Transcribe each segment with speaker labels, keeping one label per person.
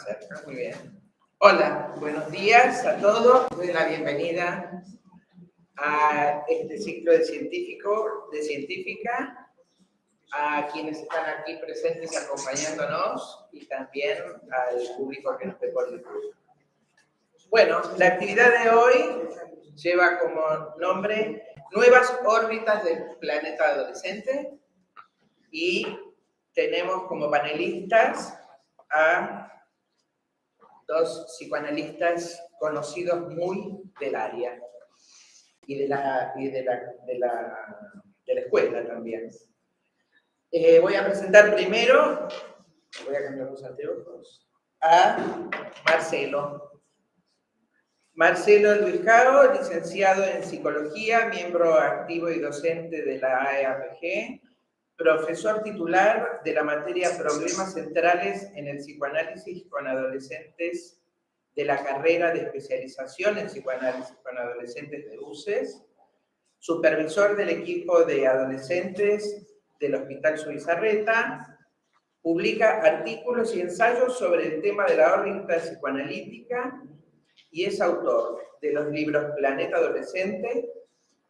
Speaker 1: cerca, muy bien. Hola, buenos días a todos. Doy la bienvenida a este ciclo de científica, a quienes están aquí presentes acompañándonos y también al público que nos ve por YouTube. Bueno, la actividad de hoy lleva como nombre Nuevas órbitas del planeta adolescente y tenemos como panelistas a dos psicoanalistas conocidos muy del área y de la escuela también. Voy a presentar primero, voy a cambiar los anteojos, a Marcelo. Marcelo Luis Cao, licenciado en Psicología, miembro activo y docente de la AEAPG, profesor titular de la materia Problemas Centrales en el Psicoanálisis con Adolescentes de la carrera de especialización en Psicoanálisis con Adolescentes de UCES, supervisor del equipo de adolescentes del Hospital Zubizarreta, publica artículos y ensayos sobre el tema de la órbita psicoanalítica y es autor de los libros Planeta Adolescente,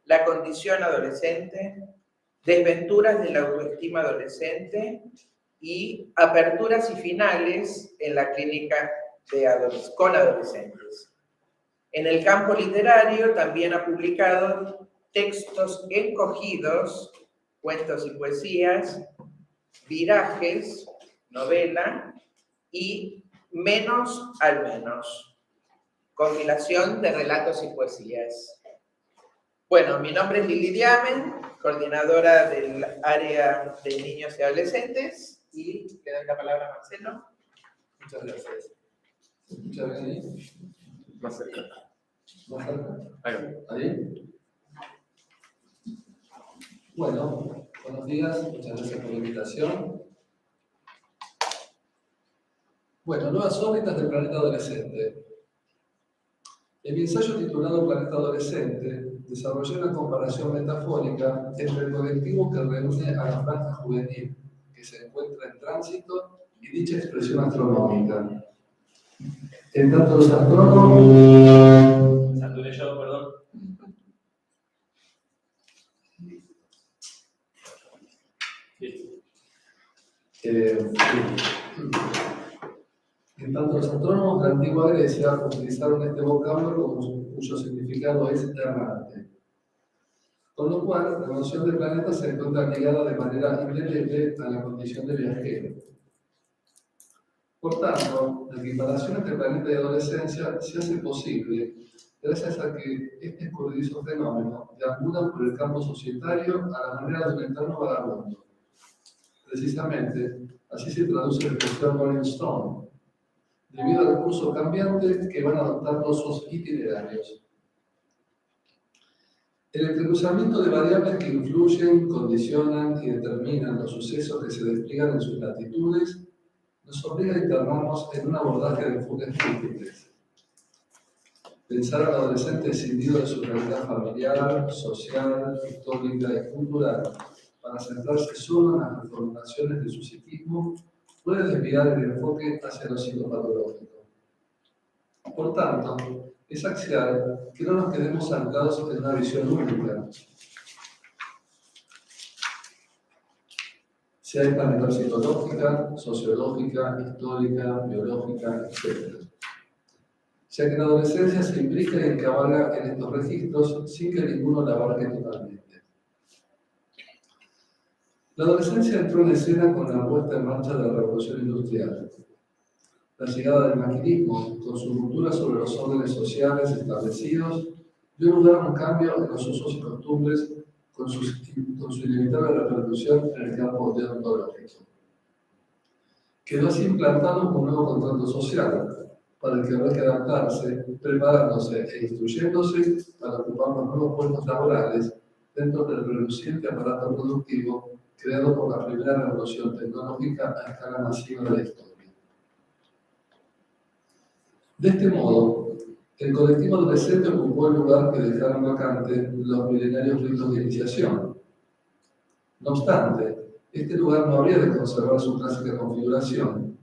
Speaker 1: La Condición Adolescente, Desventuras de la Autoestima Adolescente y Aperturas y Finales en la Clínica con Adolescentes. En el campo literario también ha publicado textos encogidos, cuentos y poesías, virajes, novela y Menos al menos, compilación de relatos y poesías. Bueno, mi nombre es Lili Diamen, coordinadora del área de niños y adolescentes, y le doy la palabra a Marcelo.
Speaker 2: Muchas gracias. Muchas gracias. Más cerca. Más cerca. Ahí. Bueno, buenos días, muchas gracias por la invitación. Bueno, nuevas órbitas del planeta adolescente. En mi ensayo titulado Planeta Adolescente, desarrollé una comparación metafórica entre el colectivo que reúne a la franja juvenil que se encuentra en tránsito y dicha expresión astronómica. En tanto los astrónomos...
Speaker 3: Saturé yo, perdón.
Speaker 2: En tanto los astrónomos de la antigua Grecia utilizaron este vocablo cuyo significado es errante. Con lo cual, la noción de planeta se encuentra ligada de manera indeleble a la condición de viajero. Por tanto, la equiparación entre planeta y adolescencia se hace posible gracias a que este escurridizo fenómeno deambula por el campo societario a la manera de un eterno vagabundo. Precisamente, así se traduce la expresión Rolling Stone, debido al curso cambiante que van adoptando sus itinerarios. El entrecruzamiento de variables que influyen, condicionan y determinan los sucesos que se despliegan en sus latitudes nos obliga a internarnos en un abordaje de enfoques múltiples. Pensar al adolescente escindido de su realidad familiar, social, histórica y cultural para centrarse solo en las reformulaciones de su psiquismo puede desviar el enfoque hacia lo psicopatológico. Por tanto, es axial que no nos quedemos anclados en una visión única. Sea esta metapsicológica, sociológica, histórica, biológica, etc. Ya que la adolescencia se implica y encabalga en estos registros sin que ninguno la abarque totalmente. La adolescencia entró en escena con la puesta en marcha de la revolución industrial. La llegada del maquinismo, con su ruptura sobre los órdenes sociales establecidos, dio lugar a un cambio en los usos y costumbres con su inevitable repercusión en el campo deontológico. Quedó así implantado un nuevo contrato social, para el que habrá que adaptarse, preparándose e instruyéndose para ocupar los nuevos puestos laborales dentro del reluciente aparato productivo creado por la primera revolución tecnológica a escala masiva de la historia. De este modo, el colectivo adolescente ocupó el lugar que dejaron vacante los milenarios ritos de iniciación. No obstante, este lugar no habría de conservar su clásica configuración,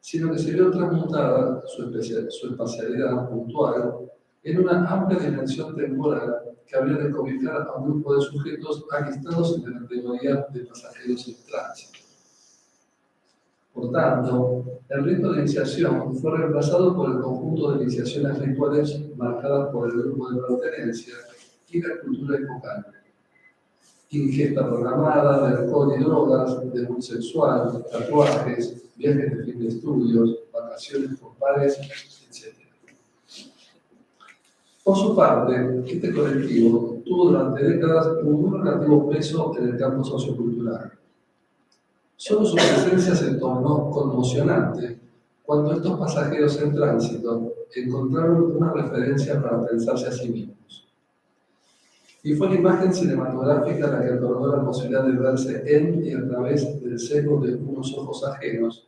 Speaker 2: sino que se vio transmutada su espacialidad puntual en una amplia dimensión temporal que habría de cobijar a un grupo de sujetos alistados en la categoría de pasajeros en tránsito. Por tanto, el rito de iniciación fue reemplazado por el conjunto de iniciaciones rituales marcadas por el grupo de pertenencia y la cultura epocal. Ingesta programada de alcohol y drogas, debut sexual, tatuajes, viajes de fin de estudios, vacaciones con pares, etc. Por su parte, este colectivo tuvo durante décadas un muy relativo peso en el campo sociocultural. Solo su presencia se tornó conmocionante cuando estos pasajeros en tránsito encontraron una referencia para pensarse a sí mismos. Y fue la imagen cinematográfica la que otorgó la posibilidad de verse en y a través del sesgo de unos ojos ajenos,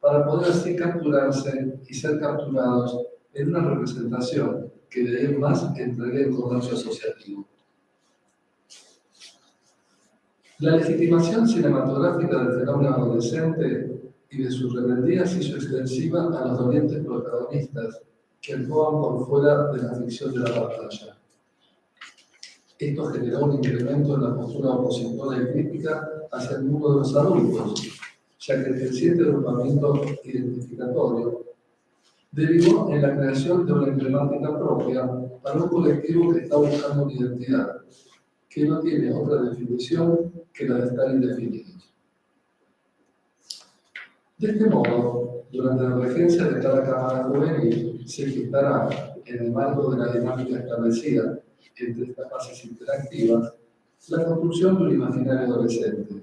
Speaker 2: para poder así capturarse y ser capturados en una representación que de ahí en más entraría en comercio asociativo. La legitimación cinematográfica del fenómeno adolescente y de su rebeldía se hizo extensiva a los dolientes protagonistas que actuaban por fuera de la ficción de la pantalla. Esto generó un incremento en la postura opositora y crítica hacia el mundo de los adultos, ya que el creciente agrupamiento identificatorio derivó en la creación de una emblemática propia para un colectivo que está buscando una identidad, que no tiene otra definición que la de estar indefinidos. De este modo, durante la regencia de cada cámara juvenil, se gestará, en el marco de la dinámica establecida entre estas fases interactivas, la construcción de un imaginario adolescente,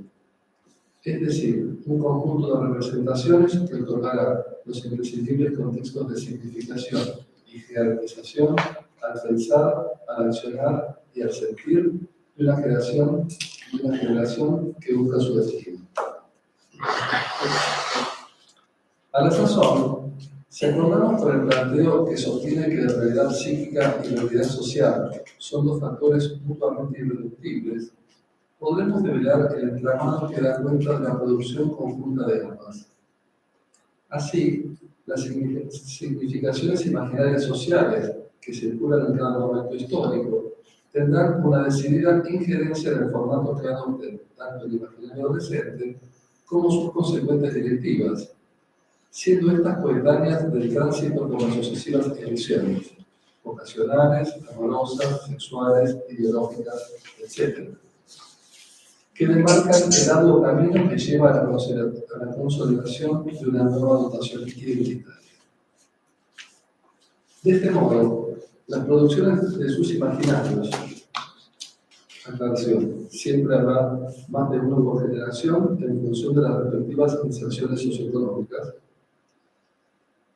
Speaker 2: es decir, un conjunto de representaciones que otorgará los imprescindibles contextos de significación y jerarquización al pensar, al accionar y al sentir de una generación que busca su destino. A la sazón, si acordamos por el planteo que sostiene que la realidad psíquica y la realidad social son dos factores mutuamente irreductibles, podremos develar el entramado que da cuenta de la producción conjunta de ambas. Así, las significaciones imaginarias sociales que circulan en cada momento histórico tendrán una decidida injerencia en el formato que adopten tanto el imaginario adolescente como sus consecuentes directivas, siendo estas coetáneas del tránsito por las sucesivas elecciones, vocacionales, amorosas, sexuales, ideológicas, etc., que demarcan el arduo camino que lleva a la consolidación de una nueva dotación identitaria. De este modo, las producciones de sus imaginarios, aclaración, siempre habrá más de uno por generación en función de las respectivas inserciones socioeconómicas.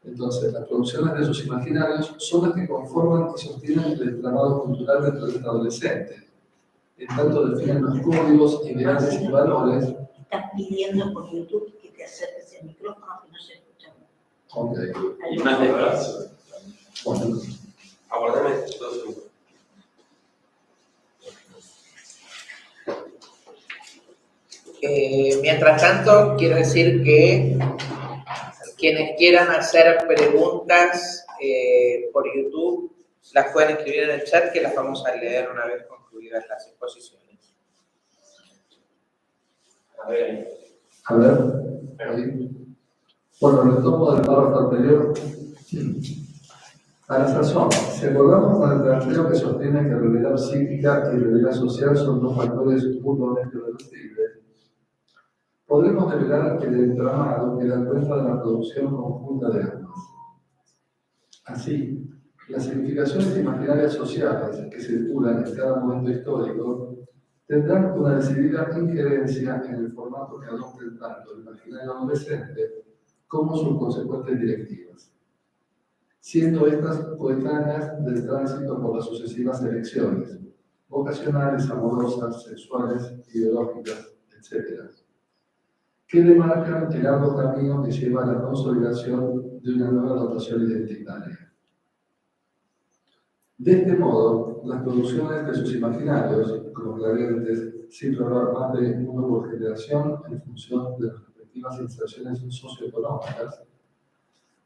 Speaker 2: Entonces, las producciones de sus imaginarios son las que conforman y sostienen el entramado cultural del planeta adolescente, en tanto definen los códigos, ideales y valores.
Speaker 3: Estás pidiendo por YouTube que te acerques el micrófono que no se escucha.
Speaker 2: Ok.
Speaker 4: Y más despacio.
Speaker 2: Bueno.
Speaker 4: Aguardame 2 segundos.
Speaker 1: Mientras tanto, quiero decir que quienes quieran hacer preguntas por YouTube, las pueden escribir en el chat, que las vamos a leer una vez concluidas las exposiciones.
Speaker 4: A ver.
Speaker 2: A ver. Ahí. Bueno, retomo del párrafo anterior. A la sazón, si acordamos con el planteo que sostiene que realidad psíquica y realidad social son dos factores mutuamente reducibles, podremos develar el entramado que da cuenta de la producción conjunta de ambas. Así, las significaciones imaginarias sociales que circulan en cada momento histórico tendrán una decidida injerencia en el formato que adopten tanto el imaginario adolescente como sus consecuentes directivas, siendo estas coetáneas del tránsito por las sucesivas elecciones, vocacionales, amorosas, sexuales, ideológicas, etc., que demarcan el arduo camino que lleva a la consolidación de una nueva dotación identitaria. De este modo, las producciones de sus imaginarios, como clarentes, siempre habrá más de uno por generación en función de las respectivas inserciones socioeconómicas,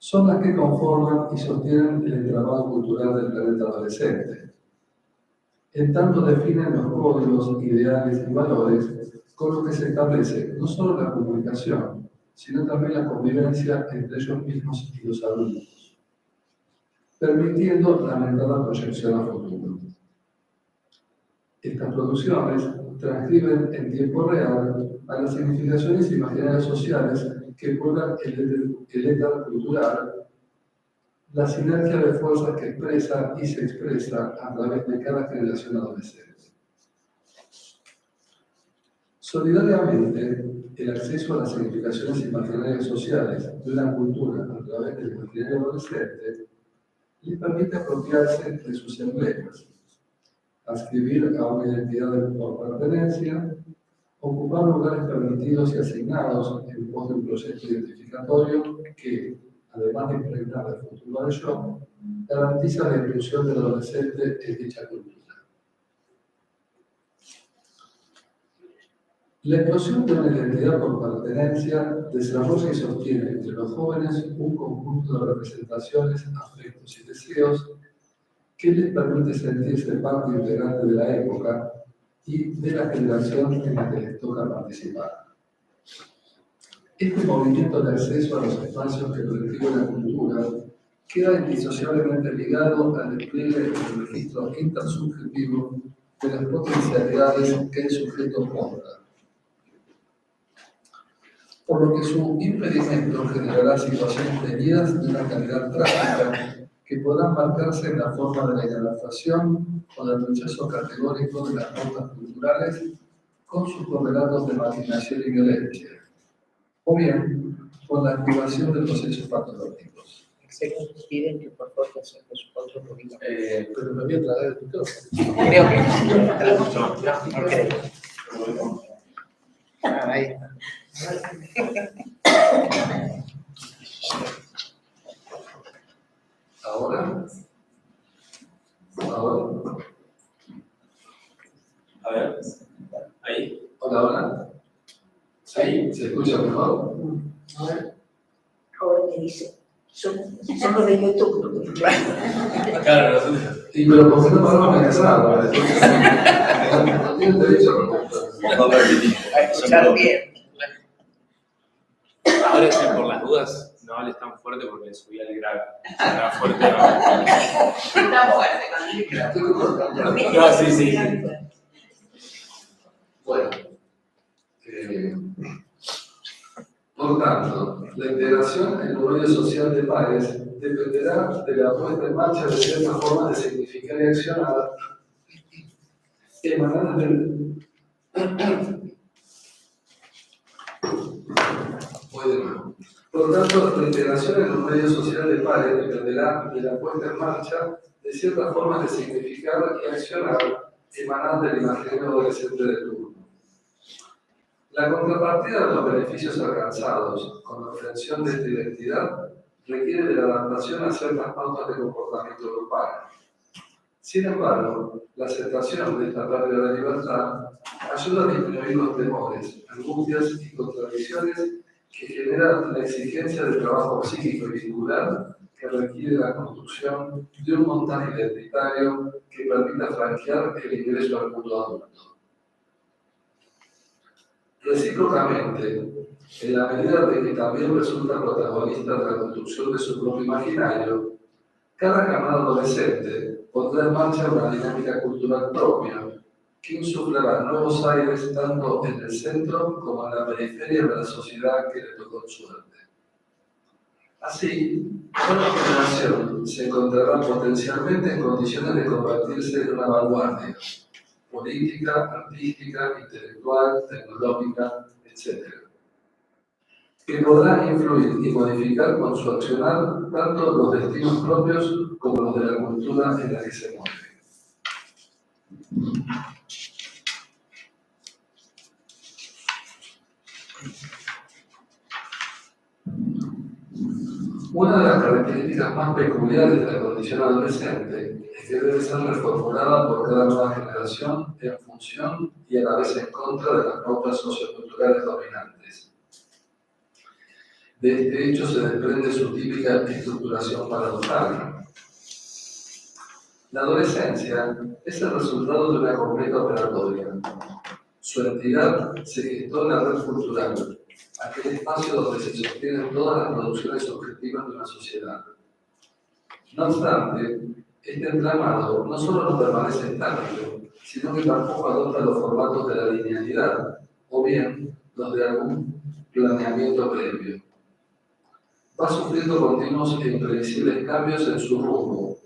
Speaker 2: son las que conforman y sostienen el entramado cultural del planeta adolescente. En tanto definen los códigos, ideales y valores con los que se establece no solo la comunicación, sino también la convivencia entre ellos mismos y los adultos, permitiendo la aumentada proyección a futuro. Estas producciones transcriben en tiempo real a las significaciones imaginarias sociales que pueblan el éter cultural, la sinergia de fuerzas que expresa y se expresa a través de cada generación adolescente. Solidariamente, el acceso a las significaciones imaginarias sociales de una cultura a través del imaginario adolescente le permite apropiarse de sus emblemas, adscribir a una identidad por pertenencia, ocupar lugares permitidos y asignados en pos de un proyecto identificatorio que, además de impregnar el futuro del yo, garantiza la inclusión del adolescente en dicha cultura. La explosión de una identidad por pertenencia desarrolla y sostiene entre los jóvenes un conjunto de representaciones, afectos y deseos que les permite sentirse parte integrante de la época y de la generación en la que les toca participar. Este movimiento de acceso a los espacios que percibe la cultura queda indisociablemente ligado al despliegue del registro intersubjetivo de las potencialidades que el sujeto porta, por lo que su impedimento generará situaciones teñidas de una calidad trágica que podrán marcarse en la forma de la inadaptación o del rechazo categórico de las pautas culturales con sus correlatos de marginación y violencia, o bien con la activación de procesos patológicos.
Speaker 1: Piden que por favor se acerque otro poquito.
Speaker 2: Pero me voy a traer el micrófono.
Speaker 1: Creo que no. Ahí está.
Speaker 2: Ahora.
Speaker 4: A ver. Ahí.
Speaker 2: Hola. ¿Sí? ¿Se escucha mejor?
Speaker 3: Ahora me dice, son los de YouTube.
Speaker 4: Claro, nosotros.
Speaker 2: Y pero ¿por qué no podemos amenazar? No tienen derecho a protestar.
Speaker 4: No permitimos.
Speaker 1: A escuchar bien.
Speaker 5: Ahora sí, por las dudas, no hables tan fuerte porque le subí al grave. Era fuerte, ¿no?
Speaker 1: Está fuerte con el micrófono.
Speaker 5: No, sí.
Speaker 2: Bueno, por tanto, la integración en el medio social de pares dependerá de la puesta en marcha de ciertas formas de significar y accionar emanadas del... Por tanto, la integración en un medio social de pares dependerá de la puesta en marcha de ciertas formas de significar y accionar emanadas del imaginario adolescente de turno. La contrapartida de los beneficios alcanzados con la obtención de esta identidad requiere de la adaptación a ciertas pautas de comportamiento grupal. Sin embargo, la aceptación de esta pérdida de libertad ayuda a disminuir los temores, angustias y contradicciones que generan la exigencia del trabajo psíquico y vincular que requiere la construcción de un montaje identitario que permita franquear el ingreso al mundo adulto. Recíprocamente, en la medida de que también resulta protagonista de la construcción de su propio imaginario, cada camada adolescente pondrá en marcha una dinámica cultural propia que insuflará nuevos aires tanto en el centro como en la periferia de la sociedad que le tocó en suerte. Así, cada generación se encontrará potencialmente en condiciones de convertirse en una vanguardia política, artística, intelectual, tecnológica, etc., que podrá influir y modificar con su accionar tanto los destinos propios como los de la cultura en la que se mueve. Una de las características más peculiares de la condición adolescente es que debe ser reformulada por cada nueva generación en función y a la vez en contra de las pautas socioculturales dominantes. De este hecho se desprende su típica estructuración paradojal. La adolescencia es el resultado de una completa operatoria. Su entidad se gestó en la red cultural, aquel espacio donde se sostienen todas las producciones objetivas de una sociedad. No obstante, este entramado no solo no permanece estático, sino que tampoco adopta los formatos de la linealidad, o bien los de algún planeamiento previo. Va sufriendo continuos e imprevisibles cambios en su rumbo,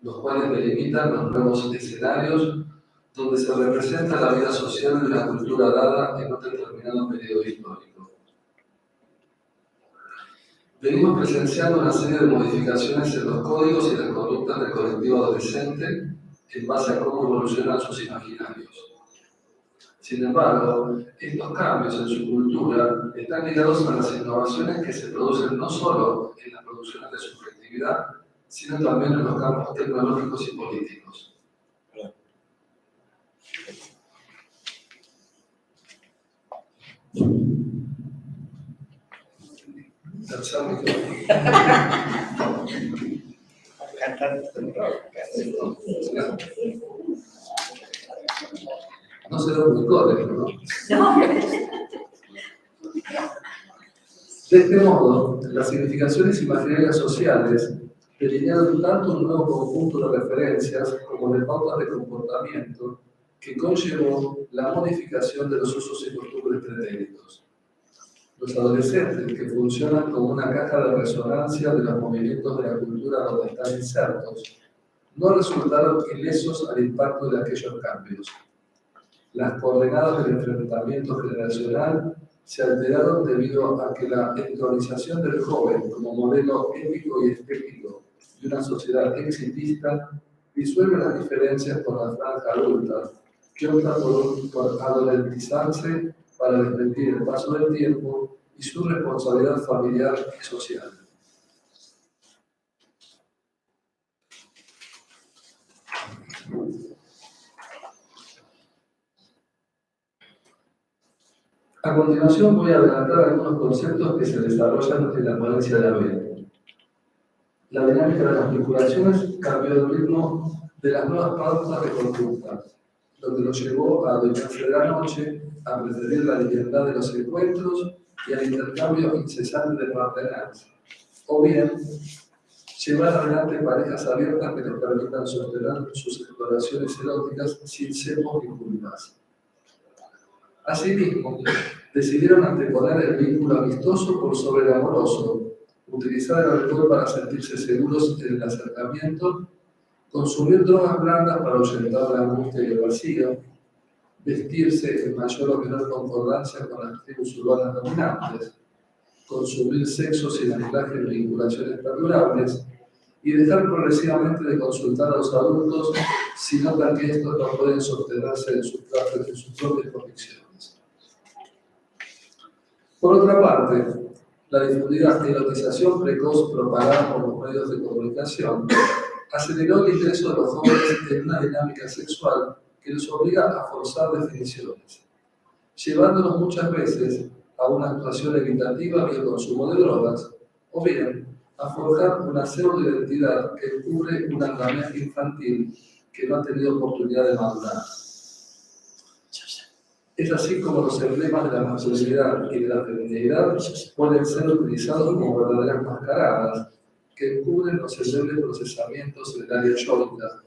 Speaker 2: los cuales delimitan los nuevos escenarios donde se representa la vida social de una cultura dada en un determinado periodo histórico. Venimos presenciando una serie de modificaciones en los códigos y las conductas del colectivo adolescente en base a cómo evolucionan sus imaginarios. Sin embargo, estos cambios en su cultura están ligados a las innovaciones que se producen no solo en las producciones de subjetividad, sino también en los campos tecnológicos y políticos. Tercer micrófono.
Speaker 1: Cantantes del rock, casi.
Speaker 2: No se lo recuerden, ¿no?
Speaker 3: No,
Speaker 2: De este modo, las significaciones imaginarias sociales delinearon tanto un nuevo conjunto de referencias como de pautas de comportamiento que conllevó la modificación de los usos y costumbres pretéritos. Los adolescentes, que funcionan como una caja de resonancia de los movimientos de la cultura donde están insertos, no resultaron ilesos al impacto de aquellos cambios. Las coordenadas del enfrentamiento generacional se alteraron debido a que la entronización del joven como modelo ético y estético de una sociedad exitista disuelve las diferencias con la franja adulta, que opta por adolescentizarse para desmentir el paso del tiempo y su responsabilidad familiar y social. A continuación voy a adelantar algunos conceptos que se desarrollan en la ponencia de Abel. La dinámica de las vinculaciones cambió el ritmo de las nuevas pautas de conducta, lo que lo llevó a adueñarse de la noche, a preferir la libertad de los encuentros y al intercambio incesante de partenajes, o bien llevar adelante parejas abiertas que les permitan sostener sus exploraciones eróticas sin cepos ni culpas. Asimismo, decidieron anteponer el vínculo amistoso por sobre el amoroso, utilizar el alcohol para sentirse seguros en el acercamiento, consumir drogas blandas para ahuyentar la angustia y el vacío, vestirse en mayor o menor concordancia con las tribus urbanas dominantes, consumir sexo sin anclaje en vinculaciones perdurables y dejar progresivamente de consultar a los adultos si notan que estos no pueden sostenerse en sus propias convicciones. Por otra parte, la difundida erotización precoz propagada por los medios de comunicación aceleró el ingreso de los jóvenes en una dinámica sexual que los obliga a forzar definiciones, llevándolos muchas veces a una actuación evitativa vía consumo de drogas, o bien a forjar una pseudo-identidad que cubre un andamiaje infantil que no ha tenido oportunidad de madurar. Es así como los emblemas de la masculinidad y de la feminidad pueden ser utilizados como verdaderas mascaradas que cubren los endebles procesamientos en el área yórica,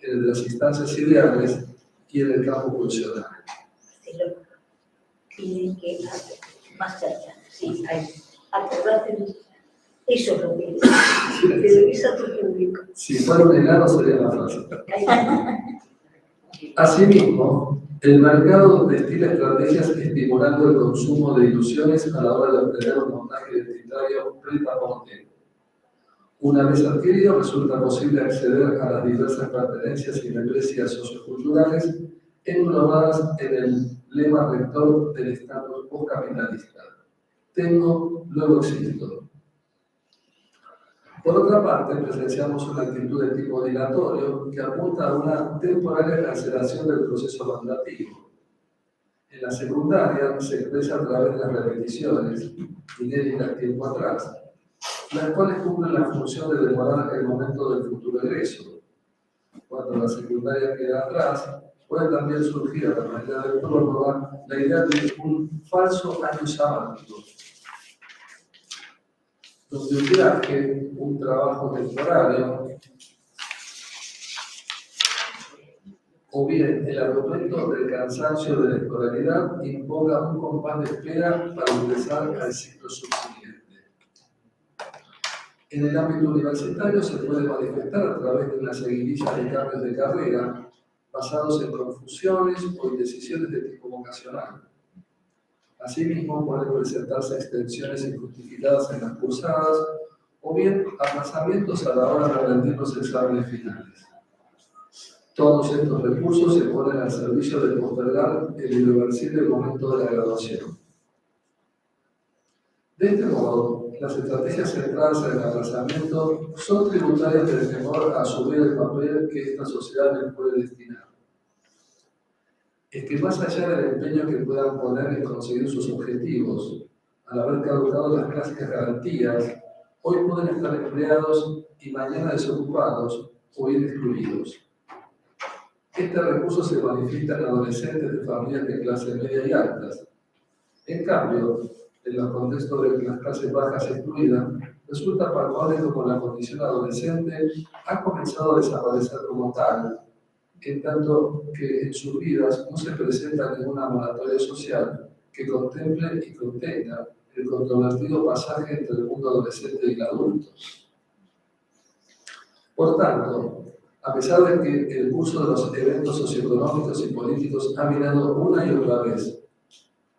Speaker 2: en el de las instancias ideales y en el campo pulsional.
Speaker 3: Tienen que más cerca, sí, ahí. Acordate, eso es lo que es. Revisa a tu público.
Speaker 2: Si fuera un helado sería más fácil. Asimismo, el mercado destila estrategias estimulando el consumo de ilusiones a la hora de obtener un montaje identitario prêt-à-porter. Una vez adquirido, resulta posible acceder a las diversas pertenencias y membresías socioculturales englobadas en el lema rector del estatus postcapitalista: tengo, luego existo. Por otra parte, presenciamos una actitud de tipo dilatorio que apunta a una temporaria cancelación del proceso mandativo. En la secundaria se expresa a través de las repeticiones, inéditas tiempo atrás, las cuales cumplen la función de demorar el momento del futuro egreso. Cuando la secundaria queda atrás, puede también surgir a la manera de prórroga la idea de un falso año sabático, donde un viaje, un trabajo temporario, o bien el argumento del cansancio de la escolaridad imponga un compás de espera para ingresar al ciclo subsiguiente. En el ámbito universitario se puede manifestar a través de una seguidilla de cambios de carrera basados en confusiones o indecisiones de tipo vocacional. Asimismo, pueden presentarse extensiones injustificadas en las cursadas o bien aplazamientos a la hora de rendir los exámenes finales. Todos estos recursos se ponen al servicio de postergar el irreversible momento de la graduación. De este modo, las estrategias centradas en el aplazamiento son tributarias del temor a asumir el papel que esta sociedad les puede destinar. Es que más allá del empeño que puedan poner en conseguir sus objetivos, al haber caducado las clásicas garantías, hoy pueden estar empleados y mañana desocupados o bien excluidos. Este recurso se manifiesta en adolescentes de familias de clase media y altas. En cambio, en los contextos de las clases bajas excluidas, resulta palpable como la condición adolescente ha comenzado a desaparecer como tal, en tanto que en sus vidas no se presenta ninguna moratoria social que contemple y contenga el controvertido pasaje entre el mundo adolescente y el adulto. Por tanto, a pesar de que el curso de los eventos socioeconómicos y políticos ha mirado una y otra vez,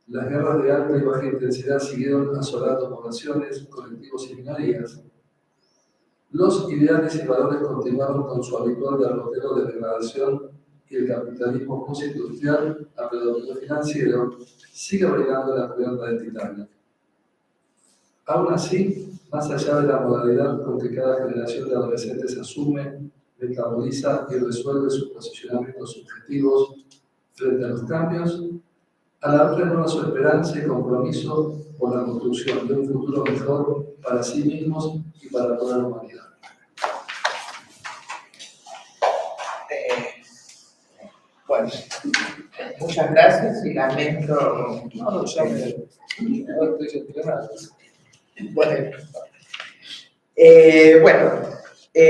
Speaker 2: las guerras de alta y baja intensidad siguieron asolando poblaciones, colectivos y minorías, los ideales y valores continuaron con su habitual derrotero de degradación y el capitalismo postindustrial a predominio financiero sigue brillando en la cubierta del Titanic. Aún así, más allá de la modalidad con que cada generación de adolescentes asume, metaboliza y resuelve sus posicionamientos subjetivos frente a los cambios, a la vez renueva su esperanza y compromiso por la construcción de un futuro mejor para sí mismos y para toda la humanidad.
Speaker 1: Bueno, muchas gracias y lamento.
Speaker 2: No, ya estoy entrenado.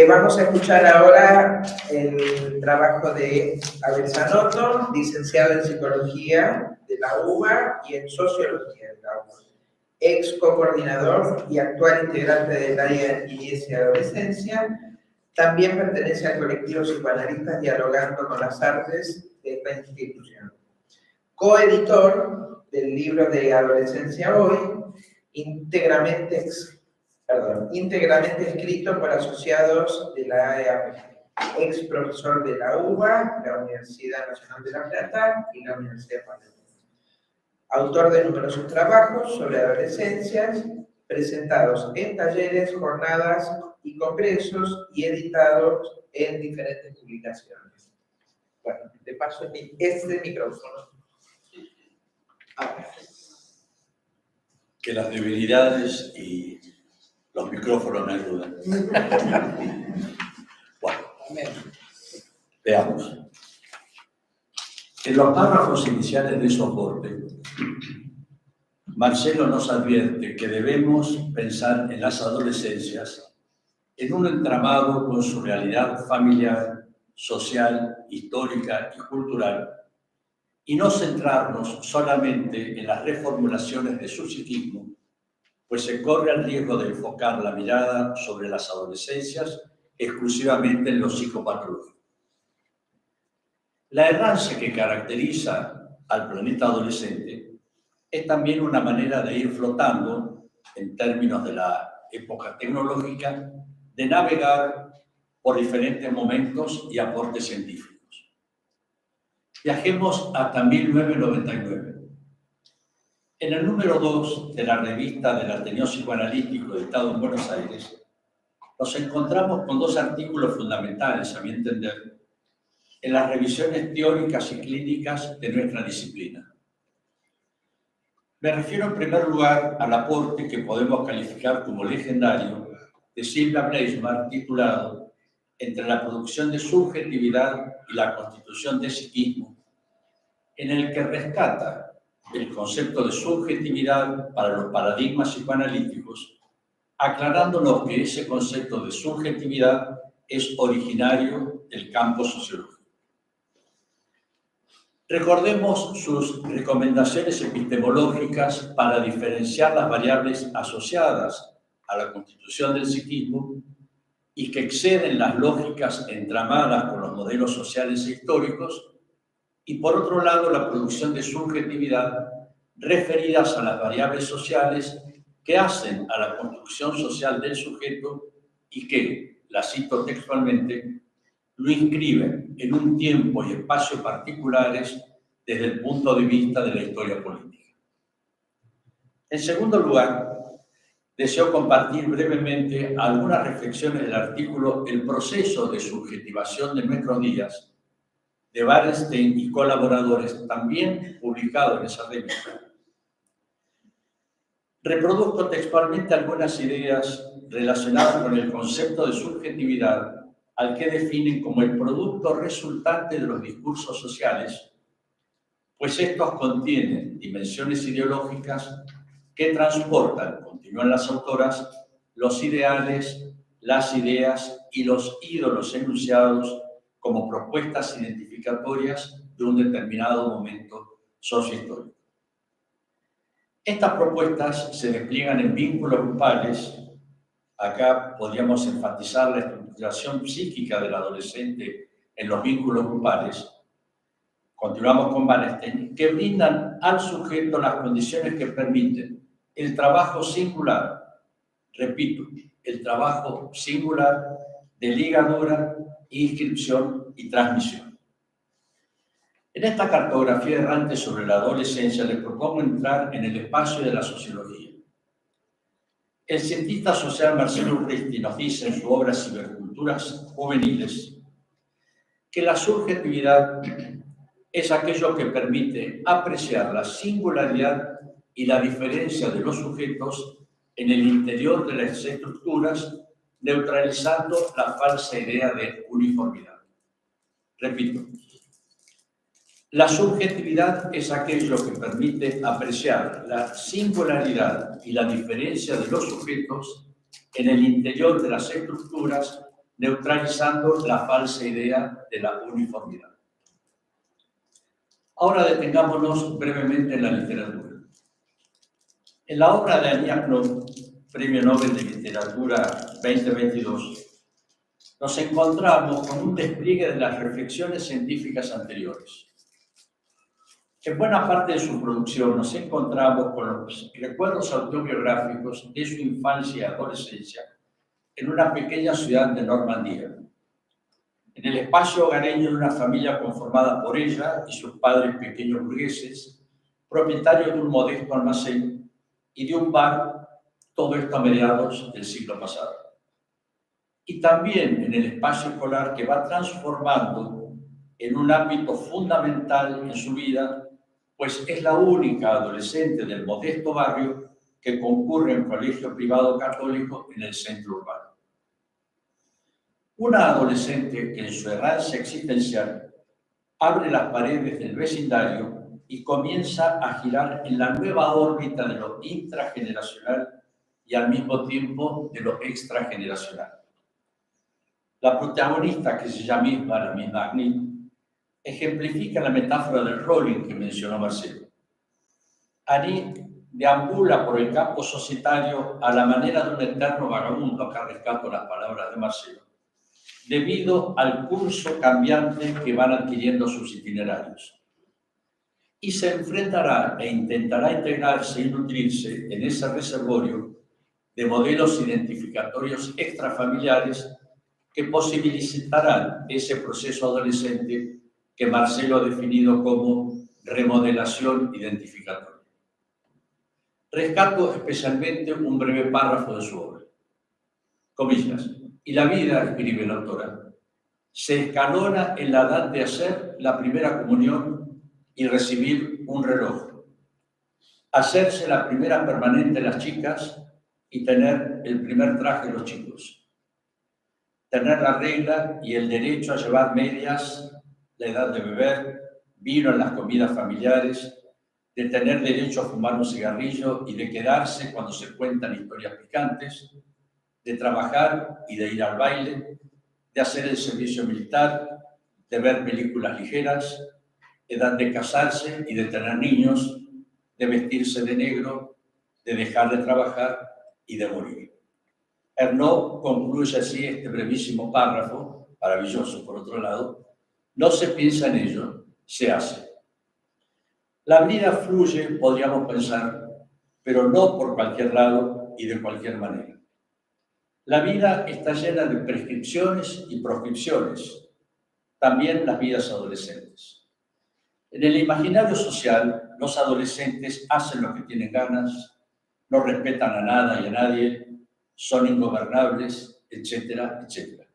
Speaker 1: Vamos a escuchar ahora el trabajo de Abel Zanotto, licenciado en Psicología de la UBA y en Sociología de la UBA, ex co-coordinador y actual integrante del área de niñez y adolescencia. También pertenece al colectivo Psicoanalistas Dialogando con las Artes de esta institución. Coeditor del libro de Adolescencia Hoy, íntegramente escrito por asociados de la AEAPG, ex profesor de la UBA, la Universidad Nacional de La Plata y la Universidad de Panamá. Autor de numerosos trabajos sobre adolescencias, presentados en talleres, jornadas y congresos y editados en diferentes publicaciones. Bueno, de paso, este micrófono.
Speaker 6: Que las debilidades y los micrófonos me ayudan. Bueno, veamos. En los párrafos iniciales de soporte, Marcelo nos advierte que debemos pensar en las adolescencias en un entramado con su realidad familiar, social, histórica y cultural, y no centrarnos solamente en las reformulaciones de su psiquismo, pues se corre el riesgo de enfocar la mirada sobre las adolescencias exclusivamente en lo psicopatológico. La errancia que caracteriza al planeta adolescente es también una manera de ir flotando, en términos de la época tecnológica, de navegar por diferentes momentos y aportes científicos. Viajemos hasta 1999. En el número 2 de la revista del Ateneo Psicoanalítico editado en Buenos Aires, nos encontramos con dos artículos fundamentales, a mi entender, en las revisiones teóricas y clínicas de nuestra disciplina. Me refiero en primer lugar al aporte que podemos calificar como legendario de Silvia Bleismar, titulado Entre la producción de subjetividad y la constitución de psiquismo, en el que rescata el concepto de subjetividad para los paradigmas psicoanalíticos, aclarándonos que ese concepto de subjetividad es originario del campo sociológico. Recordemos sus recomendaciones epistemológicas para diferenciar las variables asociadas a la constitución del psiquismo y que exceden las lógicas entramadas con los modelos sociales e históricos, y por otro lado la producción de subjetividad referidas a las variables sociales que hacen a la construcción social del sujeto y que, la cito textualmente, lo inscriben en un tiempo y espacio particulares desde el punto de vista de la historia política. En segundo lugar, deseo compartir brevemente algunas reflexiones del artículo El proceso de subjetivación de nuestros días, de Wallerstein y colaboradores, también publicado en esa revista. Reproduzco textualmente algunas ideas relacionadas con el concepto de subjetividad, al que definen como el producto resultante de los discursos sociales, pues estos contienen dimensiones ideológicas que transportan, continúan las autoras, los ideales, las ideas y los ídolos enunciados como propuestas identificatorias de un determinado momento sociohistórico. Estas propuestas se despliegan en vínculos grupales. Acá podríamos enfatizar la estructuración psíquica del adolescente en los vínculos grupales. Continuamos con Wallerstein, que brindan al sujeto las condiciones que permiten el trabajo singular, repito, el trabajo singular de ligadura, inscripción y transmisión. En esta cartografía errante sobre la adolescencia les propongo entrar en el espacio de la sociología. El cientista social Marcelo Urresti nos dice en su obra Ciberculturas Juveniles que la subjetividad es aquello que permite apreciar la singularidad y la diferencia de los sujetos en el interior de las estructuras, neutralizando la falsa idea de uniformidad. Repito, la subjetividad es aquello que permite apreciar la singularidad y la diferencia de los sujetos en el interior de las estructuras, neutralizando la falsa idea de la uniformidad. Ahora detengámonos brevemente en la literatura. En la obra de Anja Knop, Premio Nobel de Literatura 2022, nos encontramos con un despliegue de las reflexiones científicas anteriores. En buena parte de su producción nos encontramos con los recuerdos autobiográficos de su infancia y adolescencia en una pequeña ciudad de Normandía, en el espacio hogareño de una familia conformada por ella y sus padres pequeños burgueses, propietarios de un modesto almacén y de un bar, todo esto a mediados del siglo pasado. Y también en el espacio escolar que va transformando en un ámbito fundamental en su vida, pues es la única adolescente del modesto barrio que concurre a un colegio privado católico en el centro urbano. Una adolescente que en su errancia existencial abre las paredes del vecindario y comienza a girar en la nueva órbita de lo intrageneracional y al mismo tiempo de lo extrageneracional. La protagonista, que se llama la misma Agnès, ejemplifica la metáfora del rolling que mencionó Marcelo. Agnès deambula por el campo societario a la manera de un eterno vagabundo, acá rescato las palabras de Marcelo, debido al curso cambiante que van adquiriendo sus itinerarios. Y se enfrentará e intentará integrarse y nutrirse en ese reservorio de modelos identificatorios extrafamiliares que posibilitarán ese proceso adolescente que Marcelo ha definido como remodelación identificatoria. Rescato especialmente un breve párrafo de su obra. Comillas. Y la vida, escribe la autora, se escalona en la edad de hacer la primera comunión y recibir un reloj. hacerse la primera permanente las chicas y tener el primer traje los chicos, tener la regla y el derecho a llevar medias, la edad de beber, vino en las comidas familiares, de tener derecho a fumar un cigarrillo y de quedarse cuando se cuentan historias picantes, de trabajar y de ir al baile, de hacer el servicio militar, de ver películas ligeras, edad de casarse y de tener niños, de vestirse de negro, de dejar de trabajar y de morir. Ernaud concluye así este brevísimo párrafo, maravilloso por otro lado: no se piensa en ello, se hace. La vida fluye, podríamos pensar, pero no por cualquier lado y de cualquier manera. La vida está llena de prescripciones y proscripciones, también las vidas adolescentes. En el imaginario social, los adolescentes hacen lo que tienen ganas, no respetan a nada y a nadie, son ingobernables, etcétera, etcétera.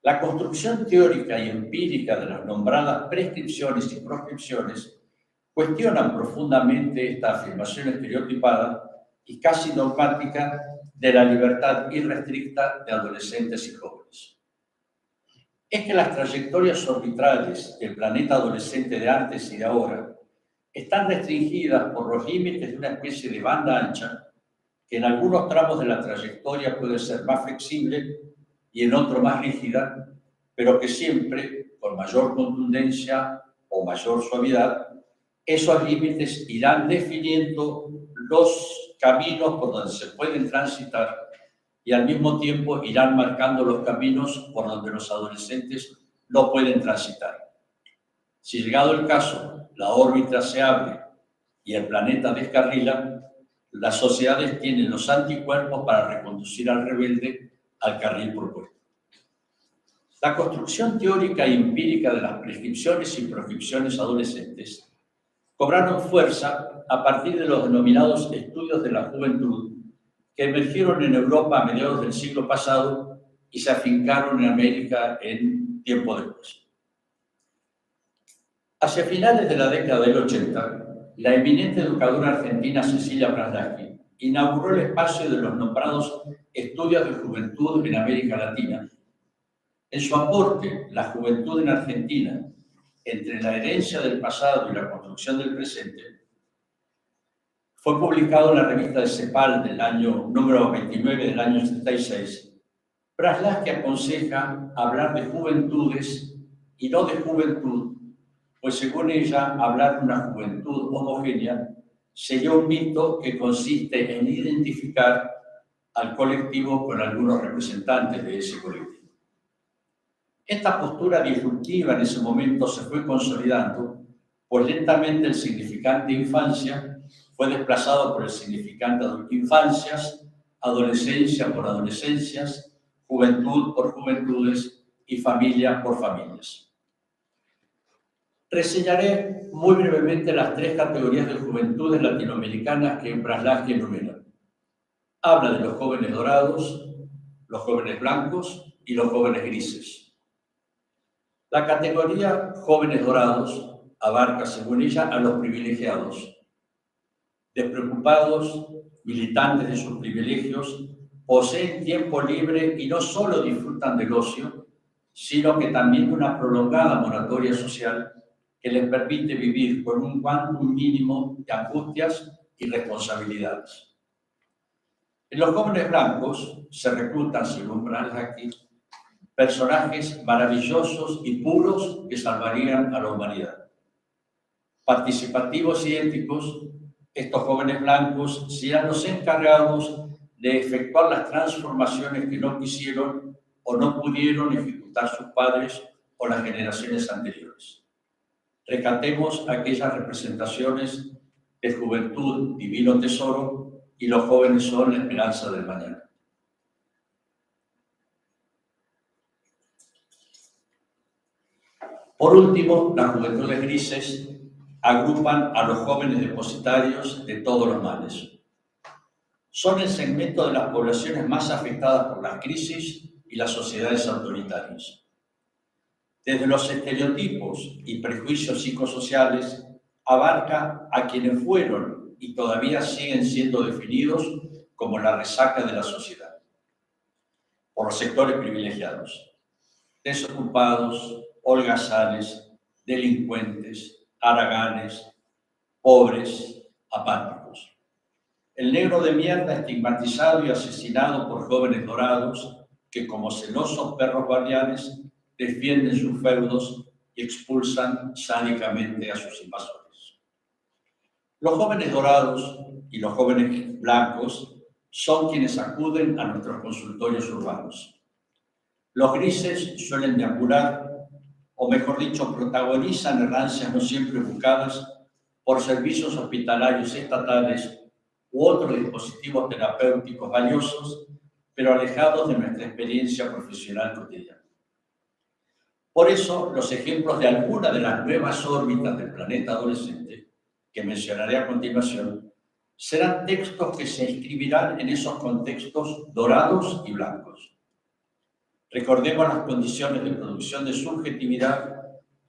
Speaker 6: La construcción teórica y empírica de las nombradas prescripciones y proscripciones cuestionan profundamente esta afirmación estereotipada y casi dogmática de la libertad irrestricta de adolescentes y jóvenes. Es que las trayectorias orbitales del planeta adolescente de antes y de ahora están restringidas por los límites de una especie de banda ancha que en algunos tramos de la trayectoria puede ser más flexible y en otros más rígida, pero que siempre, con mayor contundencia o mayor suavidad, esos límites irán definiendo los caminos por donde se pueden transitar y al mismo tiempo irán marcando los caminos por donde los adolescentes no pueden transitar. Si llegado el caso, la órbita se abre y el planeta descarrila, las sociedades tienen los anticuerpos para reconducir al rebelde al carril propuesto. La construcción teórica e empírica de las prescripciones y proscripciones adolescentes cobraron fuerza a partir de los denominados estudios de la juventud que emergieron en Europa a mediados del siglo pasado y se afincaron en América en tiempo después. Hacia finales de la década del 80, la eminente educadora argentina Cecilia Braslavsky inauguró el espacio de los nombrados estudios de juventud en América Latina. En su aporte, La juventud en Argentina, entre la herencia del pasado y la construcción del presente, fue publicado en la revista de CEPAL del año número 29 del año 76. Braslavsky aconseja hablar de juventudes y no de juventud, pues según ella, hablar de una juventud homogénea sería un mito que consiste en identificar al colectivo con algunos representantes de ese colectivo. Esta postura disruptiva en ese momento se fue consolidando, pues lentamente el significante infancia fue desplazado por el significante infancias, adolescencia por adolescencias, juventud por juventudes y familia por familias. Reseñaré muy brevemente las tres categorías de juventudes latinoamericanas que Braslavsky enumera. Habla de los jóvenes dorados, los jóvenes blancos y los jóvenes grises. La categoría jóvenes dorados abarca, según ella, a los privilegiados, despreocupados, militantes de sus privilegios, poseen tiempo libre y no solo disfrutan del ocio, sino que también de una prolongada moratoria social que les permite vivir con un quantum mínimo de angustias y responsabilidades. En los jóvenes blancos se reclutan, según Braslavsky, personajes maravillosos y puros que salvarían a la humanidad. Participativos y éticos, estos jóvenes blancos serán los encargados de efectuar las transformaciones que no quisieron o no pudieron ejecutar sus padres o las generaciones anteriores. Rescatemos aquellas representaciones de juventud, divino tesoro, y los jóvenes son la esperanza del mañana. Por último, las juventudes grises agrupan a los jóvenes depositarios de todos los males. Son el segmento de las poblaciones más afectadas por las crisis y las sociedades autoritarias. Desde los estereotipos y prejuicios psicosociales, abarca a quienes fueron y todavía siguen siendo definidos como la resaca de la sociedad por los sectores privilegiados: desocupados, holgazanes, delincuentes, haraganes, pobres, apáticos. El negro de mierda estigmatizado y asesinado por jóvenes dorados que, como celosos perros guardianes, defienden sus feudos y expulsan sádicamente a sus invasores. Los jóvenes dorados y los jóvenes blancos son quienes acuden a nuestros consultorios urbanos. Los grises suelen deambular, o mejor dicho, protagonizan errancias no siempre buscadas por servicios hospitalarios estatales u otros dispositivos terapéuticos valiosos, pero alejados de nuestra experiencia profesional cotidiana. Por eso, los ejemplos de alguna de las nuevas órbitas del planeta adolescente, que mencionaré a continuación, serán textos que se inscribirán en esos contextos dorados y blancos. Recordemos las condiciones de producción de subjetividad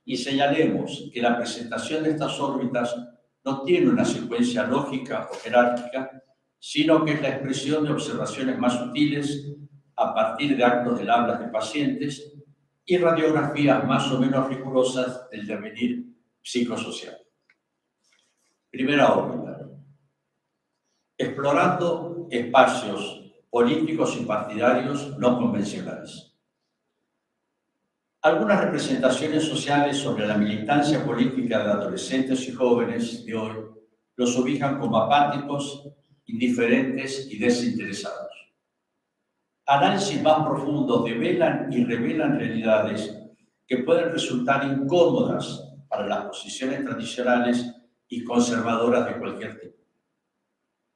Speaker 6: y señalemos que la presentación de estas órbitas no tiene una secuencia lógica o jerárquica, sino que es la expresión de observaciones más sutiles a partir de actos del habla de pacientes y radiografías más o menos rigurosas del devenir psicosocial. Primera órbita: explorando espacios políticos y partidarios no convencionales. Algunas representaciones sociales sobre la militancia política de adolescentes y jóvenes de hoy los ubican como apáticos, indiferentes y desinteresados. Análisis más profundos develan y revelan realidades que pueden resultar incómodas para las posiciones tradicionales y conservadoras de cualquier tipo.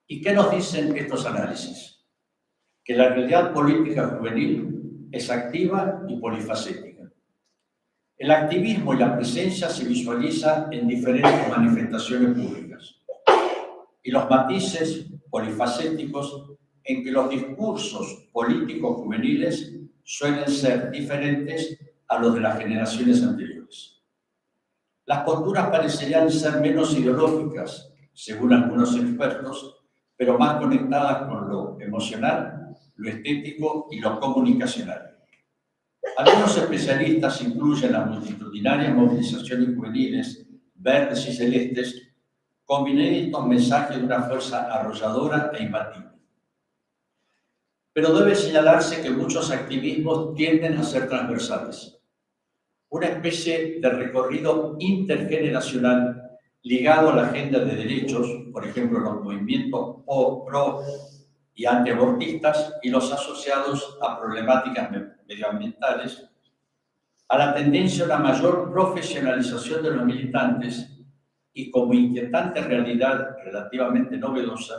Speaker 6: ¿Y qué nos dicen estos análisis? Que la realidad política juvenil es activa y polifacética. El activismo y la presencia se visualiza en diferentes manifestaciones públicas. Y los matices polifacéticos en que los discursos políticos juveniles suelen ser diferentes a los de las generaciones anteriores. Las posturas parecerían ser menos ideológicas, según algunos expertos, pero más conectadas con lo emocional, lo estético y lo comunicacional. Algunos especialistas incluyen las multitudinarias movilizaciones juveniles, verdes y celestes, con inéditos mensajes de una fuerza arrolladora e imbatible. Pero debe señalarse que muchos activismos tienden a ser transversales. Una especie de recorrido intergeneracional ligado a la agenda de derechos, por ejemplo, los movimientos pro y antiabortistas y los asociados a problemáticas medioambientales, a la tendencia a una mayor profesionalización de los militantes y, como inquietante realidad relativamente novedosa,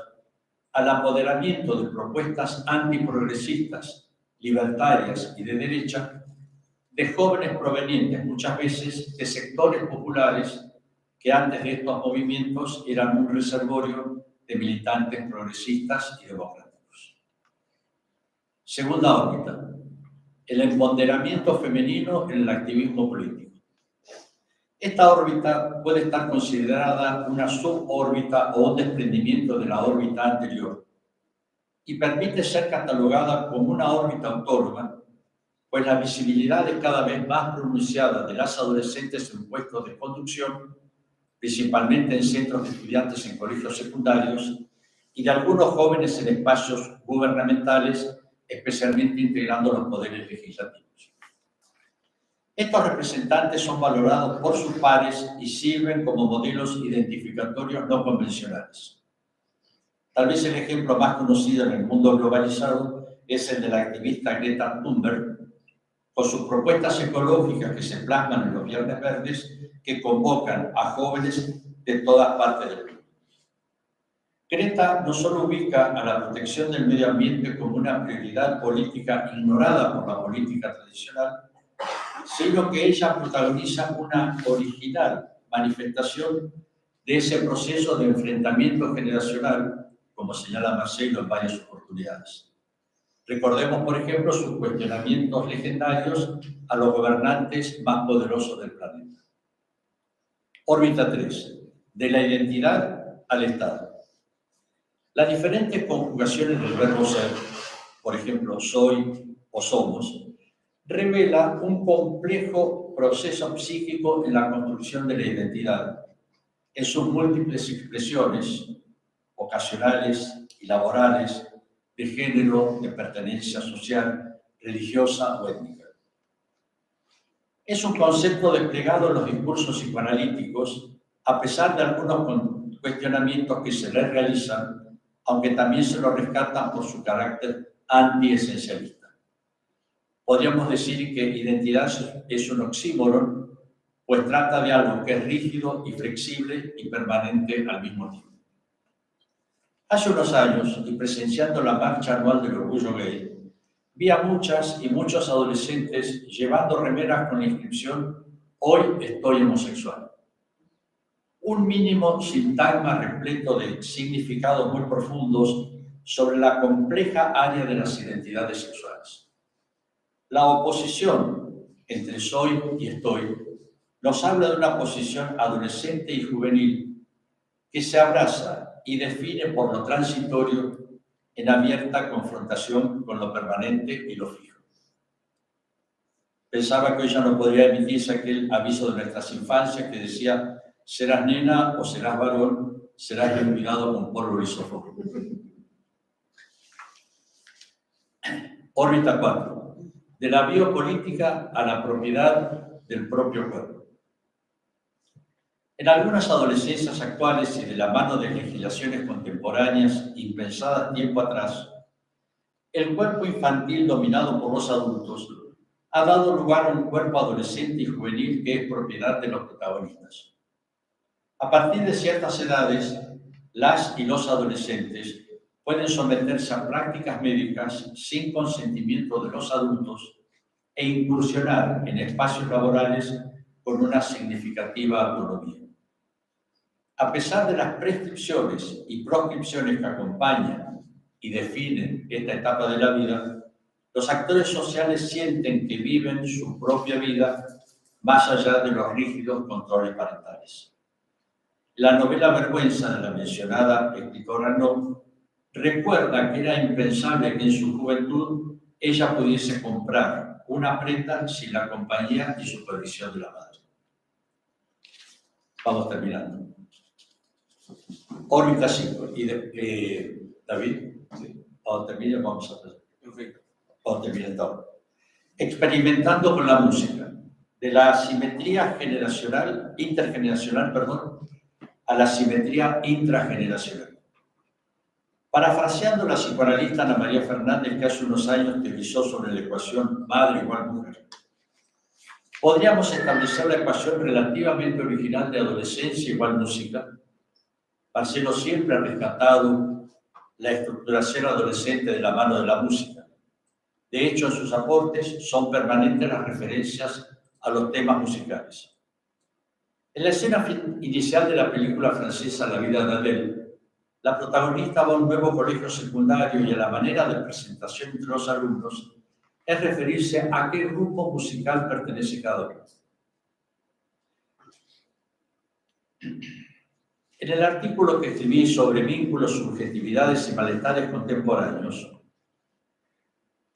Speaker 6: al apoderamiento de propuestas antiprogresistas, libertarias y de derecha, de jóvenes provenientes muchas veces de sectores populares que antes de estos movimientos eran un reservorio de militantes progresistas y democráticos. Segunda órbita: el empoderamiento femenino en el activismo político. Esta órbita puede estar considerada una subórbita o un desprendimiento de la órbita anterior y permite ser catalogada como una órbita autónoma, pues la visibilidad es cada vez más pronunciada de las adolescentes en puestos de conducción, principalmente en centros de estudiantes en colegios secundarios, y de algunos jóvenes en espacios gubernamentales, especialmente integrando los poderes legislativos. Estos representantes son valorados por sus pares y sirven como modelos identificatorios no convencionales. Tal vez el ejemplo más conocido en el mundo globalizado es el de la activista Greta Thunberg, con sus propuestas ecológicas que se plasman en los Viernes Verdes, que convocan a jóvenes de todas partes del mundo. Greta no solo ubica a la protección del medio ambiente como una prioridad política ignorada por la política tradicional, sino que ella protagoniza una original manifestación de ese proceso de enfrentamiento generacional, como señala Marcelo en varias oportunidades. Recordemos, por ejemplo, sus cuestionamientos legendarios a los gobernantes más poderosos del planeta. Órbita 3. De la identidad al Estado. Las diferentes conjugaciones del verbo ser, por ejemplo, soy o somos, revela un complejo proceso psíquico en la construcción de la identidad, en sus múltiples expresiones ocasionales y laborales, de género, de pertenencia social, religiosa o étnica. Es un concepto desplegado en los discursos psicoanalíticos, a pesar de algunos cuestionamientos que se les realizan, aunque también se lo rescatan por su carácter antiesencialista. Podríamos decir que identidad es un oxímoron, pues trata de algo que es rígido y flexible y permanente al mismo tiempo. Hace unos años, y presenciando la marcha anual del orgullo gay, vi a muchas y muchos adolescentes llevando remeras con la inscripción «Hoy estoy homosexual». Un mínimo sintagma repleto de significados muy profundos sobre la compleja área de las identidades sexuales. La oposición entre soy y estoy nos habla de una posición adolescente y juvenil que se abraza y define por lo transitorio en abierta confrontación con lo permanente y lo fijo. Pensaba que hoy ya no podría emitirse aquel aviso de nuestras infancias que decía: serás nena o serás varón, serás descuidado con polvo lisófono. Órbita 4. De la biopolítica a la propiedad del propio cuerpo. En algunas adolescencias actuales y de la mano de legislaciones contemporáneas impensadas tiempo atrás, el cuerpo infantil dominado por los adultos ha dado lugar a un cuerpo adolescente y juvenil que es propiedad de los protagonistas. A partir de ciertas edades, las y los adolescentes pueden someterse a prácticas médicas sin consentimiento de los adultos e incursionar en espacios laborales con una significativa autonomía. A pesar de las prescripciones y proscripciones que acompañan y definen esta etapa de la vida, los actores sociales sienten que viven su propia vida más allá de los rígidos controles parentales. La novela Vergüenza de la mencionada escritora No recuerda que era impensable que en su juventud ella pudiese comprar una prenda sin la compañía y supervisión de la madre. Vamos terminando. Órbita 5. David, ¿sí? Cuando termine vamos a hacer.
Speaker 5: Perfecto.
Speaker 6: Cuando termine todo. Experimentando con la música. De la asimetría intergeneracional, a la simetría intrageneracional. Parafraseando la psicoanalista Ana María Fernández, que hace unos años teorizó sobre la ecuación madre igual mujer, podríamos establecer la ecuación relativamente original de adolescencia igual música. Marcelo siempre ha rescatado la estructuración adolescente de la mano de la música. De hecho, en sus aportes son permanentes las referencias a los temas musicales. En la escena inicial de la película francesa La vida de Adele, la protagonista va a un nuevo colegio secundario y a la manera de presentación entre los alumnos es referirse a qué grupo musical pertenece cada uno. En el artículo que escribí sobre vínculos, subjetividades y malestares contemporáneos,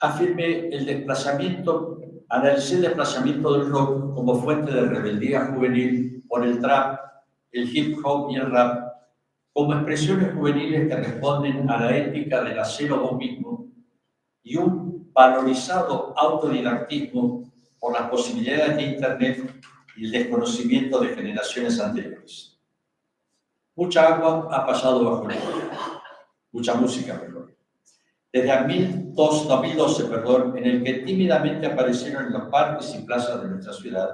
Speaker 6: analicé el desplazamiento del rock como fuente de rebeldía juvenil por el trap, el hip hop y el rap, como expresiones juveniles que responden a la ética del hacer vos mismo y un valorizado autodidactismo por las posibilidades de Internet y el desconocimiento de generaciones anteriores. Mucha agua ha pasado bajo el agua, mucha música, perdón. Desde 2012, en el que tímidamente aparecieron en los parques y plazas de nuestra ciudad,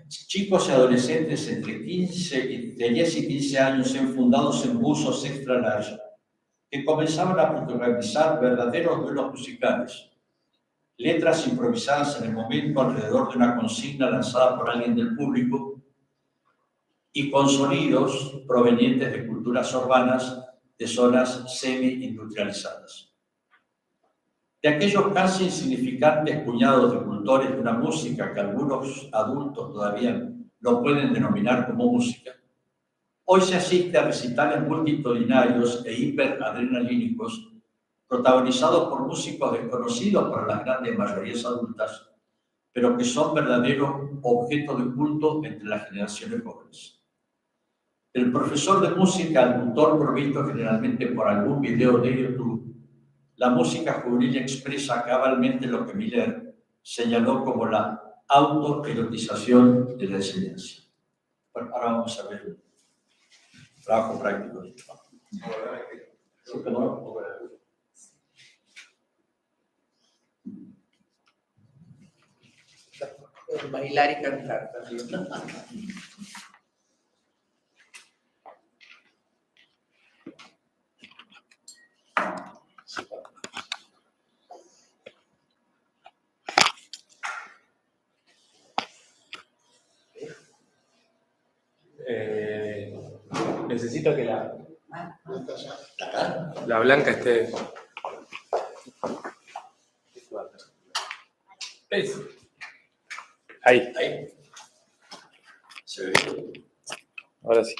Speaker 6: chicos y adolescentes entre 10 y 15 años enfundados en buzos extra large, que comenzaban a protagonizar verdaderos duelos musicales, letras improvisadas en el momento alrededor de una consigna lanzada por alguien del público, y con sonidos provenientes de culturas urbanas de zonas semi-industrializadas. De aquellos casi insignificantes puñados de cultores de una música que algunos adultos todavía no pueden denominar como música, Hoy se asiste a recitales multitudinarios e hiperadrenalínicos protagonizados por músicos desconocidos para las grandes mayorías adultas, pero que son verdaderos objetos de culto entre las generaciones jóvenes. El profesor de música al tutor provisto generalmente por algún video de YouTube, la música juvenil expresa cabalmente lo que Miller señaló como la autoerotización de la enseñanza. Bueno, ahora vamos a ver un trabajo práctico. ¿Sí, cómo no?
Speaker 1: Bailar y cantar también.
Speaker 5: Necesito que la blanca esté. ¿Ves? Ahí.
Speaker 6: Ahí. Se ve.
Speaker 5: Ahora sí.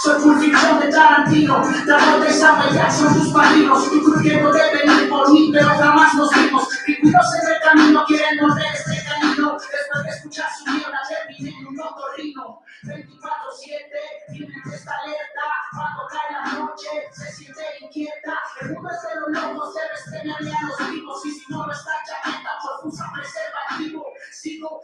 Speaker 7: Soy Pulp Fiction de Tarantino, Travolta y Samuel Jackson sus padrinos, incluyendo de venir por mí, pero jamás nos vimos. Y cuidos en el camino quieren morder este camino, después de escuchar su mierda terminé un loco. los vivos y si no está chaqueta confusa preservativo. Sigo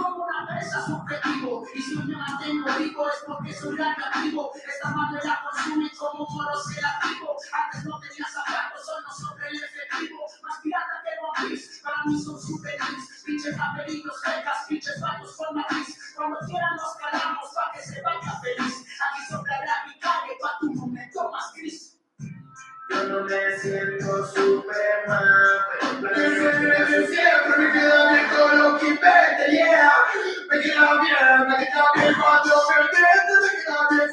Speaker 7: como una presa subjetivo y si me mantengo vivo es porque soy radioactivo. Esta madre la consume como moro sedativo. Antes no tenía zapatos, hoy no sobre el efectivo. Más pirata que One Piece, para mí son souvenirs. Pinches papelitos, becas, pinches baños con matriz. Cuando quieran nos calamos pa' que se vaya feliz. Aquí sobra gráfica que pa' tu momento más gris. Yo no me siento Superman, pero siempre me queda bien con lo que vende, yeah. Me queda bien cuando me vende, me queda bien,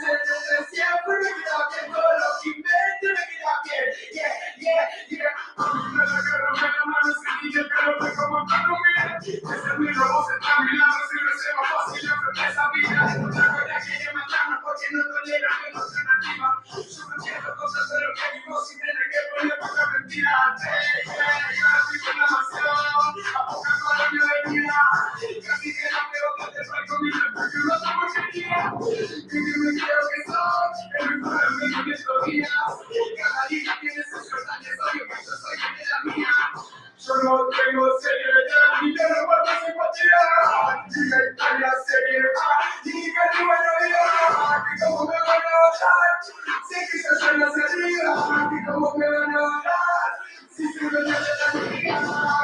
Speaker 7: siempre me queda bien con lo que vende, me queda bien, yeah. Me mano escribir, pero me como tanto bien. Ese mi robo se está mirando, si no se va fácil enfrentar esa vida. Encontrar de aquella mañana porque no tolera que no se activa. Yo no entiendo cosas de lo que vivo, si tiene que poner poca mentira. Casi con la nación, a poca colonia de vida. Casi que no creo que te salgo mi refugio, no estamos aquí. Que me creo que soy, el mejor amigo de estos días. Cada día tiene sus cosas, yo soy de la mía. Yo no tengo seriedad, ni yo no guardo simpatía. Ni la Italia seriedad, ni que ni buena vida. Que como me van a odiar, sé que yo soy la salida. Que como me van a odiar, si se me da la vida.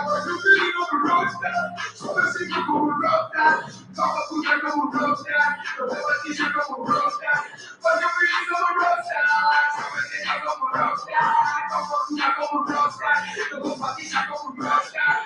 Speaker 7: Cuando te digo un rockstar, yo me siento como un rockstar. Toco puta como un rockstar, lo veo aquí yo como un rockstar. Cuando me digo como un rockstar, yo me siento como un rockstar. Toco puta como un rockstar, toco patilla como un rockstar.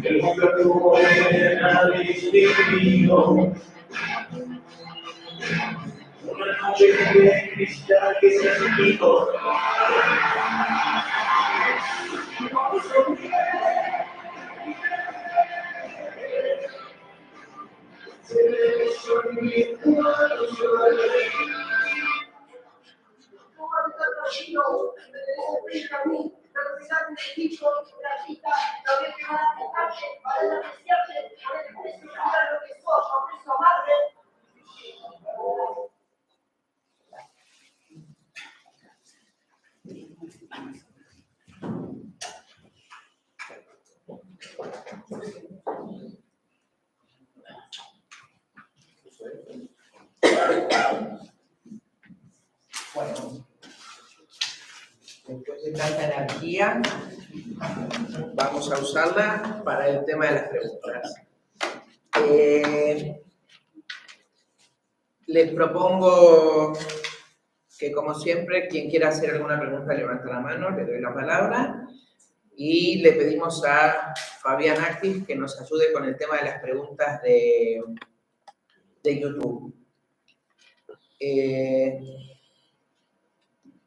Speaker 7: El mundo tuvo llena de distintivo. Una noche de cristal que se explico.
Speaker 1: Bueno, después de tanta energía, vamos a usarla para el tema de las preguntas. Les propongo que, como siempre, quien quiera hacer alguna pregunta levanta la mano, le doy la palabra y le pedimos a Fabián Actis que nos ayude con el tema de las preguntas de YouTube.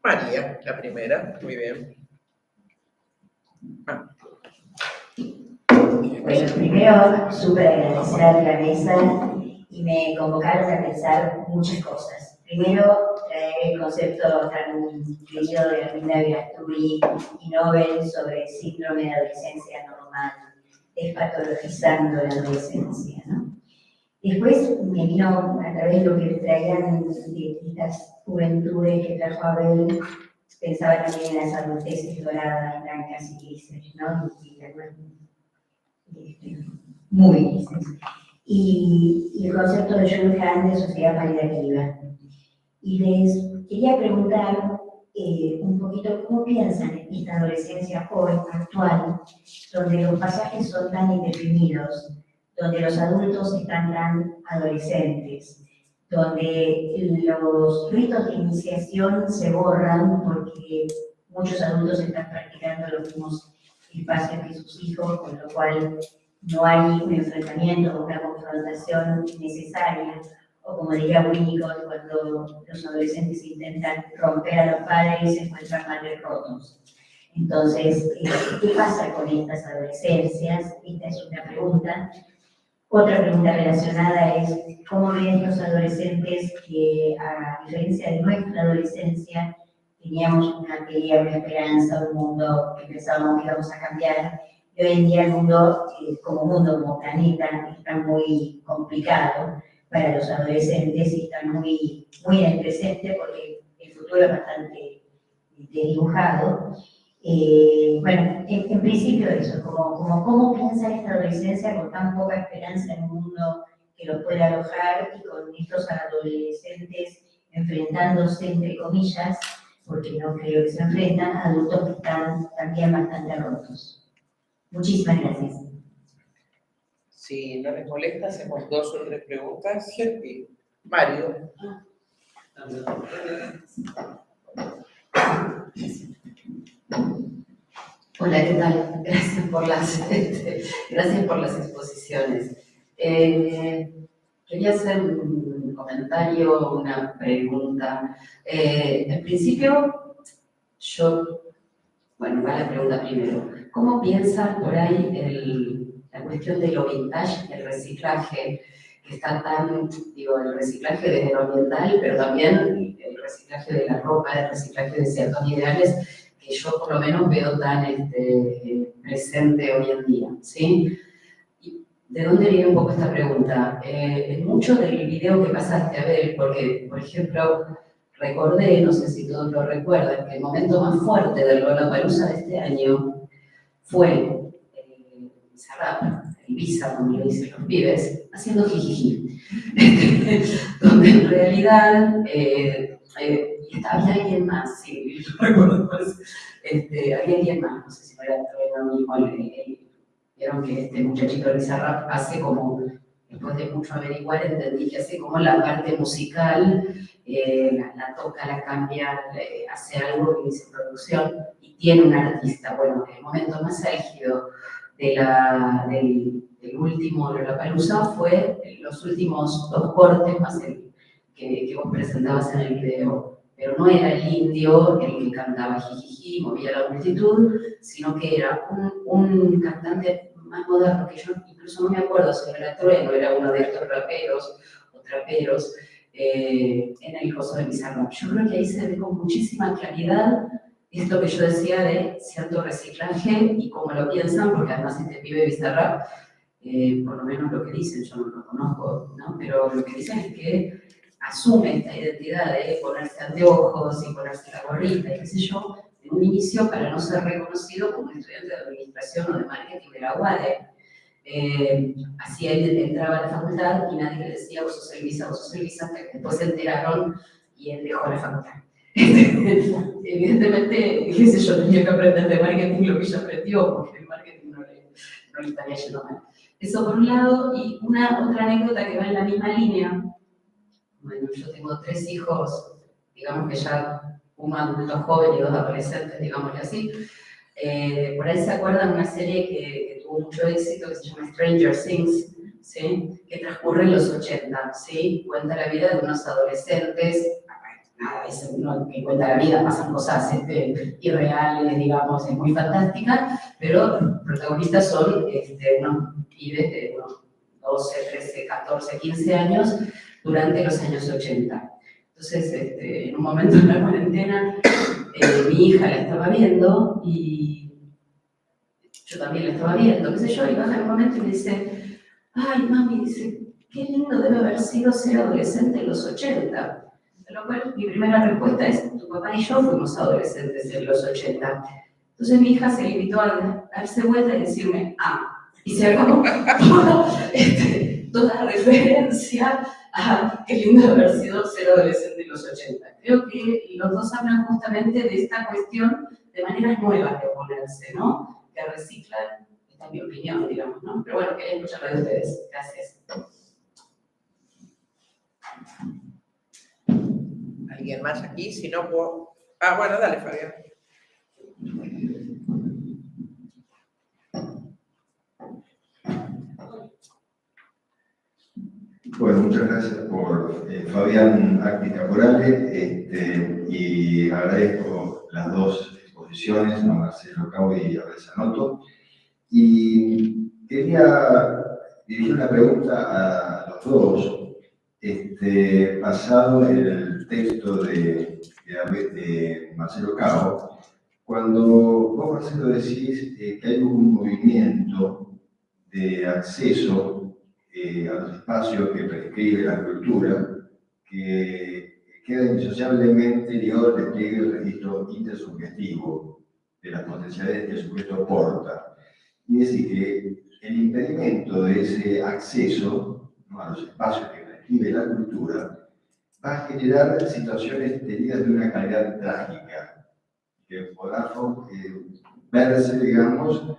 Speaker 1: María, la primera, muy bien.
Speaker 8: Bueno, primero, súper agradecer a la mesa y me convocaron a pensar muchas cosas. Primero, traer el concepto tan querido de Arminda Virasturi y Nobel sobre el síndrome de adolescencia normal, despatologizando la adolescencia, ¿no? Después me vino a través de lo que traían de estas juventudes que trajo Abel, pensaba también en las adulteces doradas, blancas y grises, ¿no? Muy grises. Y el concepto de Jules Hahn de sociedad paliativa. Y les quería preguntar un poquito cómo piensan en esta adolescencia hoy, actual, donde los pasajes son tan indefinidos, donde los adultos están tan adolescentes, donde los ritos de iniciación se borran porque muchos adultos están practicando los mismos espacios que sus hijos, con lo cual no hay un enfrentamiento o una confrontación necesaria, o como diría Winnicott, cuando los adolescentes intentan romper a los padres y se encuentran madres rotos. Entonces, ¿qué pasa con estas adolescencias? Esta es una pregunta. Otra pregunta relacionada es, ¿cómo ven los adolescentes que, a diferencia de nuestra adolescencia, teníamos una teoría, una esperanza, un mundo que pensábamos que íbamos a cambiar? Y hoy en día el mundo, como planeta, está muy complicado para los adolescentes y están muy en el presente porque el futuro es bastante desdibujado. Bueno, en principio eso, cómo piensa esta adolescencia con tan poca esperanza en un mundo que los puede alojar y con estos adolescentes enfrentándose, entre comillas, porque no creo que se enfrentan, a adultos que están también bastante rotos. Muchísimas gracias.
Speaker 1: Si no les molesta, hacemos 2 o 3 preguntas. Mario.
Speaker 9: Hola, ¿qué tal? Gracias por las exposiciones. Quería hacer un comentario, una pregunta. En principio, va la pregunta primero. ¿Cómo piensan por ahí la cuestión de lo vintage, el reciclaje, que está tan, el reciclaje desde lo ambiental, pero también el reciclaje de la ropa, el reciclaje de ciertos ideales, que yo por lo menos veo tan presente hoy en día, ¿sí? ¿Y de dónde viene un poco esta pregunta? En mucho del video que pasaste a ver, porque, por ejemplo, recordé, no sé si todos lo recuerdan, que el momento más fuerte del Lollapalooza de este año fue Bizarrap, Ibiza, como lo dicen los pibes, haciendo jijiji, donde en realidad había alguien más, sí, yo recuerdo más, había alguien más, no sé si era lo mismo, vieron que este muchachito Bizarrap hace como, después de mucho averiguar, entendí que hace como la parte musical, la toca, la cambia, hace algo que dice producción, y tiene un artista. Bueno, el momento más álgido del último Lollapalooza fue los últimos 2 cortes más el que vos presentabas en el video. Pero no era el indio el que cantaba jijiji, movía la multitud, sino que era un cantante más moderno, que yo incluso no me acuerdo si era Trueno, era uno de estos raperos o traperos, en el coso de Bizarrap. Yo creo que ahí se ve con muchísima claridad esto que yo decía de cierto reciclaje y cómo lo piensan, porque además este pibe Bizarrap, por lo menos lo que dicen, yo no lo conozco, ¿no? Pero lo que dicen es que asume esta identidad de ponerse anteojos y ponerse la gorrita y qué sé yo, en un inicio para no ser reconocido como un estudiante de administración o de marketing de la UADE. Así él entraba a la facultad y nadie le decía vos sos el Visa, hasta que después se enteraron y él dejó la facultad. Evidentemente, qué sé yo, tenía que aprender de marketing lo que ella aprendió, porque el marketing no le estaría yendo mal. Eso por un lado, y otra anécdota que va en la misma línea. Bueno, yo tengo 3 hijos, digamos que ya uno adulto joven y 2 adolescentes, digámosle así. Por ahí se acuerdan una serie que tuvo mucho éxito, que se llama Stranger Things, ¿sí? Que transcurre en los 80, ¿sí? Cuenta la vida de unos adolescentes, nada, es uno que cuenta la vida, pasan cosas irreales, digamos, es muy fantástica, pero los protagonistas son unos pibes de unos 12, 13, 14, 15 años durante los años 80. Entonces, en un momento de la cuarentena, mi hija la estaba viendo y yo también la estaba viendo, qué sé yo, y baja en un momento y me dice, ay, mami, dice, qué lindo debe haber sido ser adolescente en los 80. A lo cual mi primera respuesta es, tu papá y yo fuimos adolescentes en los 80. Entonces mi hija se limitó a darse vuelta y decirme, y se acabó toda referencia a qué lindo haber sido ser adolescente en los 80. Creo que los dos hablan justamente de esta cuestión de maneras nuevas de oponerse, ¿no? Que reciclan, esta es mi opinión, digamos, ¿no? Pero bueno, quería escucharla de ustedes. Gracias.
Speaker 1: ¿Alguien más aquí? Si no, puedo... bueno, dale, Fabián.
Speaker 10: Bueno, muchas gracias por Fabián Acti Caporale, y agradezco las dos exposiciones, a Marcelo Cabo y a Besanotto. Y quería dirigir una pregunta a los dos, basado en el texto de Marcelo Cabo, cuando vos, Marcelo, decís que hay un movimiento de acceso a los espacios que prescribe la cultura, que queda indisociablemente ligado al despliegue del registro intersubjetivo de las potencialidades que el sujeto porta. Y es decir, que el impedimento de ese acceso, ¿no?, a los espacios que prescribe la cultura va a generar situaciones tenidas de una calidad trágica, que podrán verse, digamos,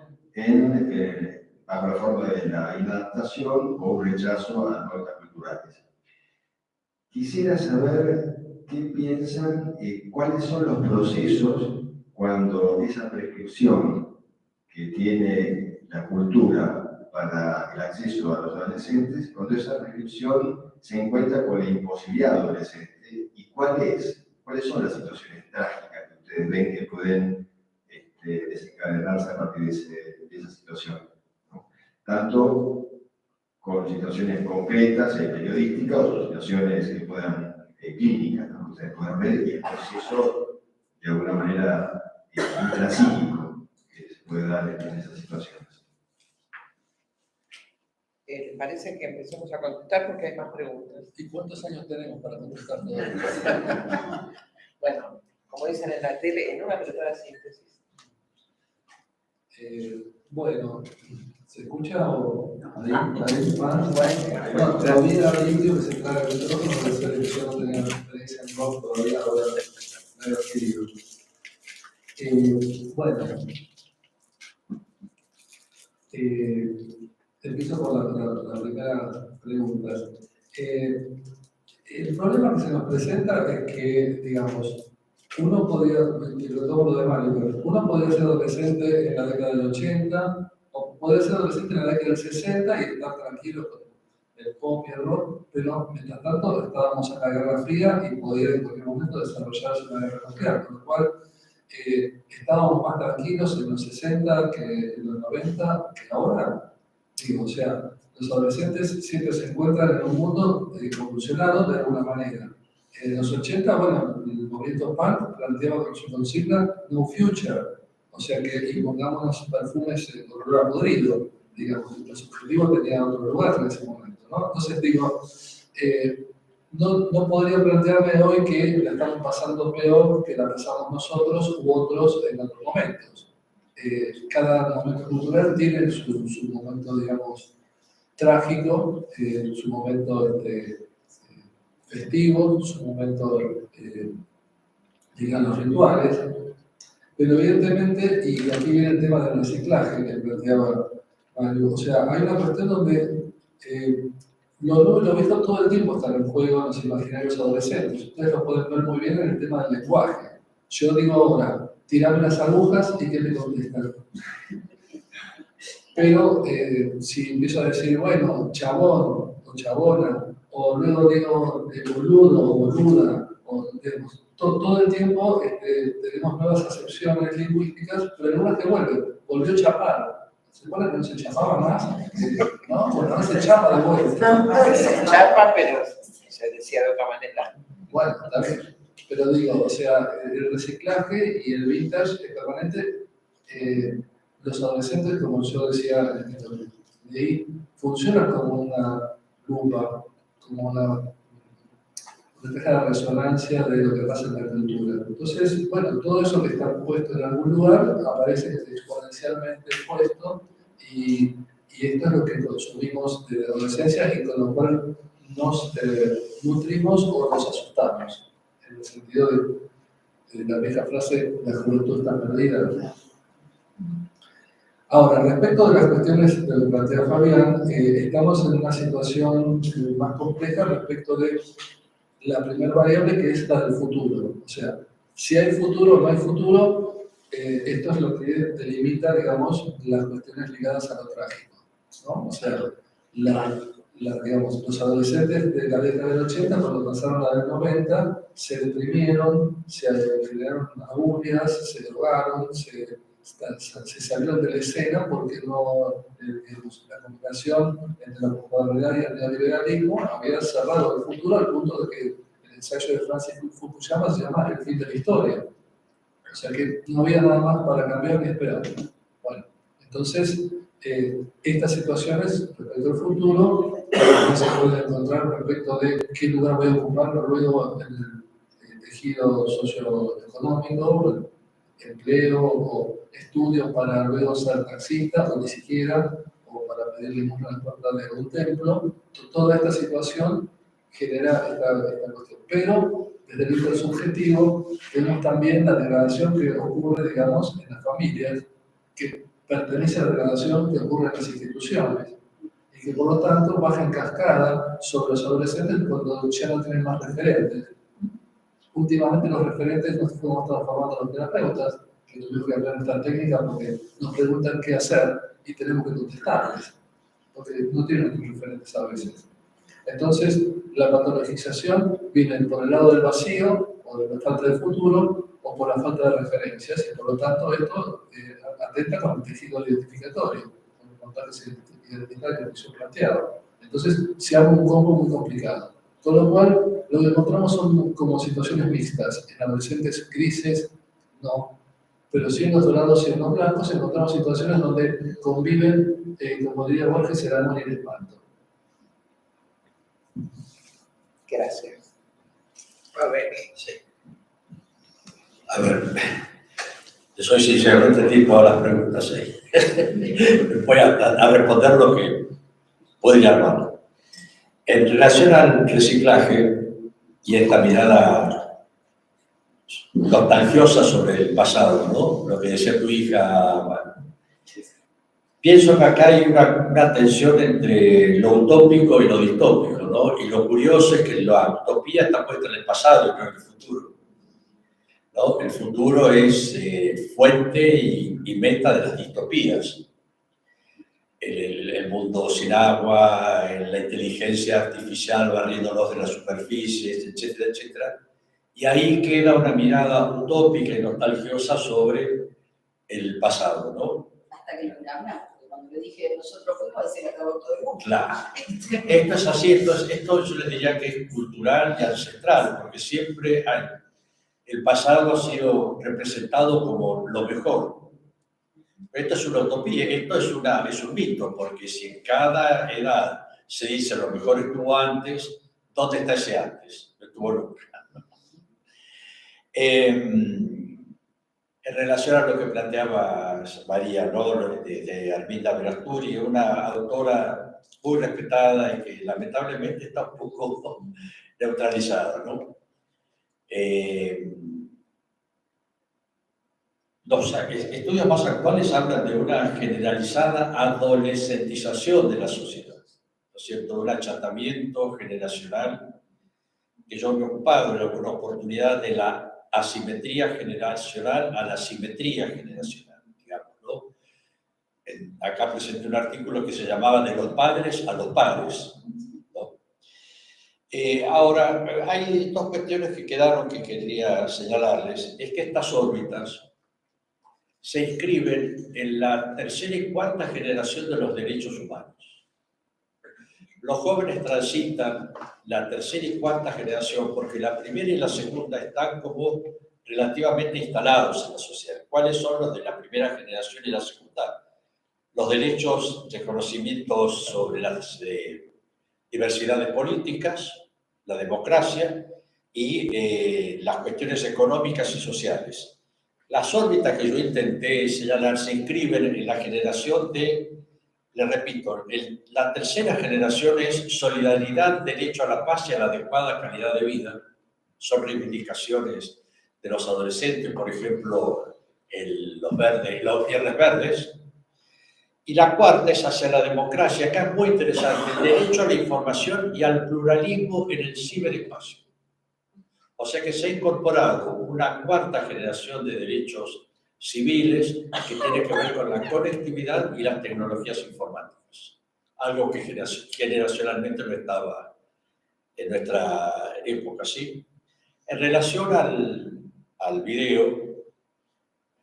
Speaker 10: bajo la forma de la inadaptación o un rechazo a las pautas culturales. Quisiera saber qué piensan, cuáles son los procesos cuando esa prescripción que tiene la cultura para el acceso a los adolescentes, cuando esa prescripción se encuentra con la imposibilidad adolescente, y cuáles son las situaciones trágicas que ustedes ven que pueden desencadenarse a partir de esa situación, ¿no? Tanto con situaciones concretas, periodísticas, o situaciones que puedan, clínicas, ¿no?, que ustedes puedan ver, y el proceso, de alguna manera, intrapsíquico que se puede dar en esas situaciones.
Speaker 1: Parece que empecemos a contestar porque hay más preguntas.
Speaker 2: ¿Y cuántos años tenemos para contestar todo?
Speaker 1: Bueno, como dicen en la tele, en una apretada síntesis.
Speaker 2: Bueno, ¿se escucha o ahí más? Bueno, todavía hay indio que se traga el micrófono, porque yo no tenía experiencia en rock todavía, ahora me lo escribo. Bueno, empiezo por la primera pregunta. El problema que se nos presenta es que, digamos, uno podría, y lo tomo lo de Mario, pero uno podría ser adolescente en la década del 80, o podría ser adolescente en la década del 60 y estar tranquilo con el pop y el rock, pero mientras tanto estábamos en la Guerra Fría y podía en cualquier momento desarrollarse una guerra nuclear, con lo cual estábamos más tranquilos en los 60 que en los 90 que ahora. Digo, o sea, los adolescentes siempre se encuentran en un mundo convulsionado de alguna manera. En los 80, bueno, el movimiento punk planteaba con su consigna No Future, o sea que impongámonos perfumes con olor a podrido, digamos, el subjetivo tenía otro lugar en ese momento, ¿no? Entonces digo, no podría plantearme hoy que la estamos pasando peor que la pasamos nosotros u otros en otros momentos. Cada momento cultural tiene su momento, digamos, trágico, su momento festivo, su momento, digamos, rituales, pero evidentemente, y aquí viene el tema del reciclaje que planteaba Mario, o sea, hay una cuestión donde lo visto todo el tiempo está en juego en los imaginarios adolescentes. Ustedes lo pueden ver muy bien en el tema del lenguaje. Yo digo ahora, tirame las agujas y ¿qué me contestan? Pero si empiezo a decir, bueno, chabón o chabona, o luego digo boludo o boluda, o, digamos, todo el tiempo tenemos nuevas acepciones lingüísticas, pero algunas que vuelven. Volvió a chapar. ¿Se acuerdan que no se chapaba más? ¿No? Bueno, ahora se chapa de vuelta.
Speaker 1: Se chapa, pero se decía de otra manera.
Speaker 2: Bueno, está bien. Pero digo, o sea, el reciclaje y el vintage es permanente. Los adolescentes, como yo decía en el leí, funcionan como una lupa, como una caja de resonancia de lo que pasa en la cultura. Entonces, bueno, todo eso que está puesto en algún lugar aparece exponencialmente puesto y esto es lo que consumimos de la adolescencia y con lo cual nos nutrimos o nos asustamos, en el sentido de la vieja frase, la juventud está perdida. Ahora, respecto de las cuestiones que plantea Fabián, estamos en una situación más compleja respecto de la primera variable, que es la del futuro. O sea, si hay futuro o no hay futuro, esto es lo que delimita, digamos, las cuestiones ligadas a lo trágico, ¿no? O sea, digamos, los adolescentes de la década del 80, cuando pasaron a la del 90, se deprimieron, se generaron agurias, se drogaron, se salieron de la escena porque no, digamos, la combinación entre la posmodernidad y el neoliberalismo había cerrado el futuro al punto de que el ensayo de Francis Fukuyama se llama El fin de la historia. O sea que no había nada más para cambiar ni esperar. Bueno, entonces, estas situaciones respecto al futuro no se pueden encontrar respecto de qué lugar voy a ocupar luego en el tejido socioeconómico, empleo o estudios para luego ser taxista o ni siquiera, o para pedir limosna en la puerta de un templo. Toda esta situación genera esta cuestión. Pero desde el intersubjetivo tenemos también la degradación que ocurre, digamos, en las familias, que pertenece a la degradación que ocurre en las instituciones y que por lo tanto baja en cascada sobre los adolescentes cuando ya no tienen más referentes. Últimamente los referentes nos fuimos transformando los terapeutas, que tuvimos que aprender esta técnica porque nos preguntan qué hacer y tenemos que contestarles, porque no tienen otros referentes a veces. Entonces, la patologización viene por el lado del vacío, o de la falta de futuro, o por la falta de referencias, y por lo tanto esto atenta con el tejido identificatorio, con los montajes identitarios que yo planteaba. Entonces, se hace un combo muy complicado. Con lo cual, lo que encontramos son como situaciones mixtas. En adolescentes grises, no. Pero sí en los dorados y en los blancos encontramos situaciones donde conviven, como diría Borges, el amor y el espanto.
Speaker 1: Gracias. A ver.
Speaker 6: Sí. A ver, yo soy sincero, este tipo de las preguntas. Voy a responder lo que puede llamar. En relación al reciclaje y esta mirada nostalgiosa sobre el pasado, ¿no? Lo que decía tu hija, bueno, pienso que acá hay una tensión entre lo utópico y lo distópico, ¿no? Y lo curioso es que la utopía está puesta en el pasado y no en el futuro, ¿no? El futuro es fuente y meta de las distopías. El mundo sin agua, la inteligencia artificial barriéndonos de las superficies, etcétera, etcétera. Y ahí queda una mirada utópica y nostalgiosa sobre el pasado, ¿no?
Speaker 9: Hasta que lo hablamos, cuando le dije nosotros fuimos, se le acabó todo el mundo.
Speaker 6: Claro. Esto es así, esto yo les diría que es cultural y ancestral, porque siempre el pasado ha sido representado como lo mejor. Esto es una utopía, esto es un mito, porque si en cada edad se dice lo mejor estuvo antes, ¿dónde está ese antes? No estuvo nunca. En relación a lo que planteaba María, ¿no? de Arminda Berasturi, una autora muy respetada y que lamentablemente está un poco neutralizada, ¿no? Los estudios más actuales hablan de una generalizada adolescentización de la sociedad, ¿no es cierto? Un achatamiento generacional que yo me he ocupado en alguna oportunidad de la asimetría generacional a la simetría generacional, digamos, ¿no? Acá presenté un artículo que se llamaba De los padres a los padres, ¿no? Ahora, hay dos cuestiones que quedaron que quería señalarles. Es que estas órbitas se inscriben en la tercera y cuarta generación de los derechos humanos. Los jóvenes transitan la tercera y cuarta generación porque la primera y la segunda están como relativamente instalados en la sociedad. ¿Cuáles son los de la primera generación y la segunda? Los derechos de conocimiento sobre las diversidades políticas, la democracia y las cuestiones económicas y sociales. Las órbitas que yo intenté señalar se inscriben en la generación de, le repito, la tercera generación es solidaridad, derecho a la paz y a la adecuada calidad de vida. Son reivindicaciones de los adolescentes, por ejemplo, los viernes verdes. Y la cuarta es hacia la democracia. Acá es muy interesante, el derecho a la información y al pluralismo en el ciberespacio. O sea que se ha incorporado una cuarta generación de derechos civiles que tiene que ver con la conectividad y las tecnologías informáticas. Algo que generacionalmente no estaba en nuestra época, ¿sí? En relación al video,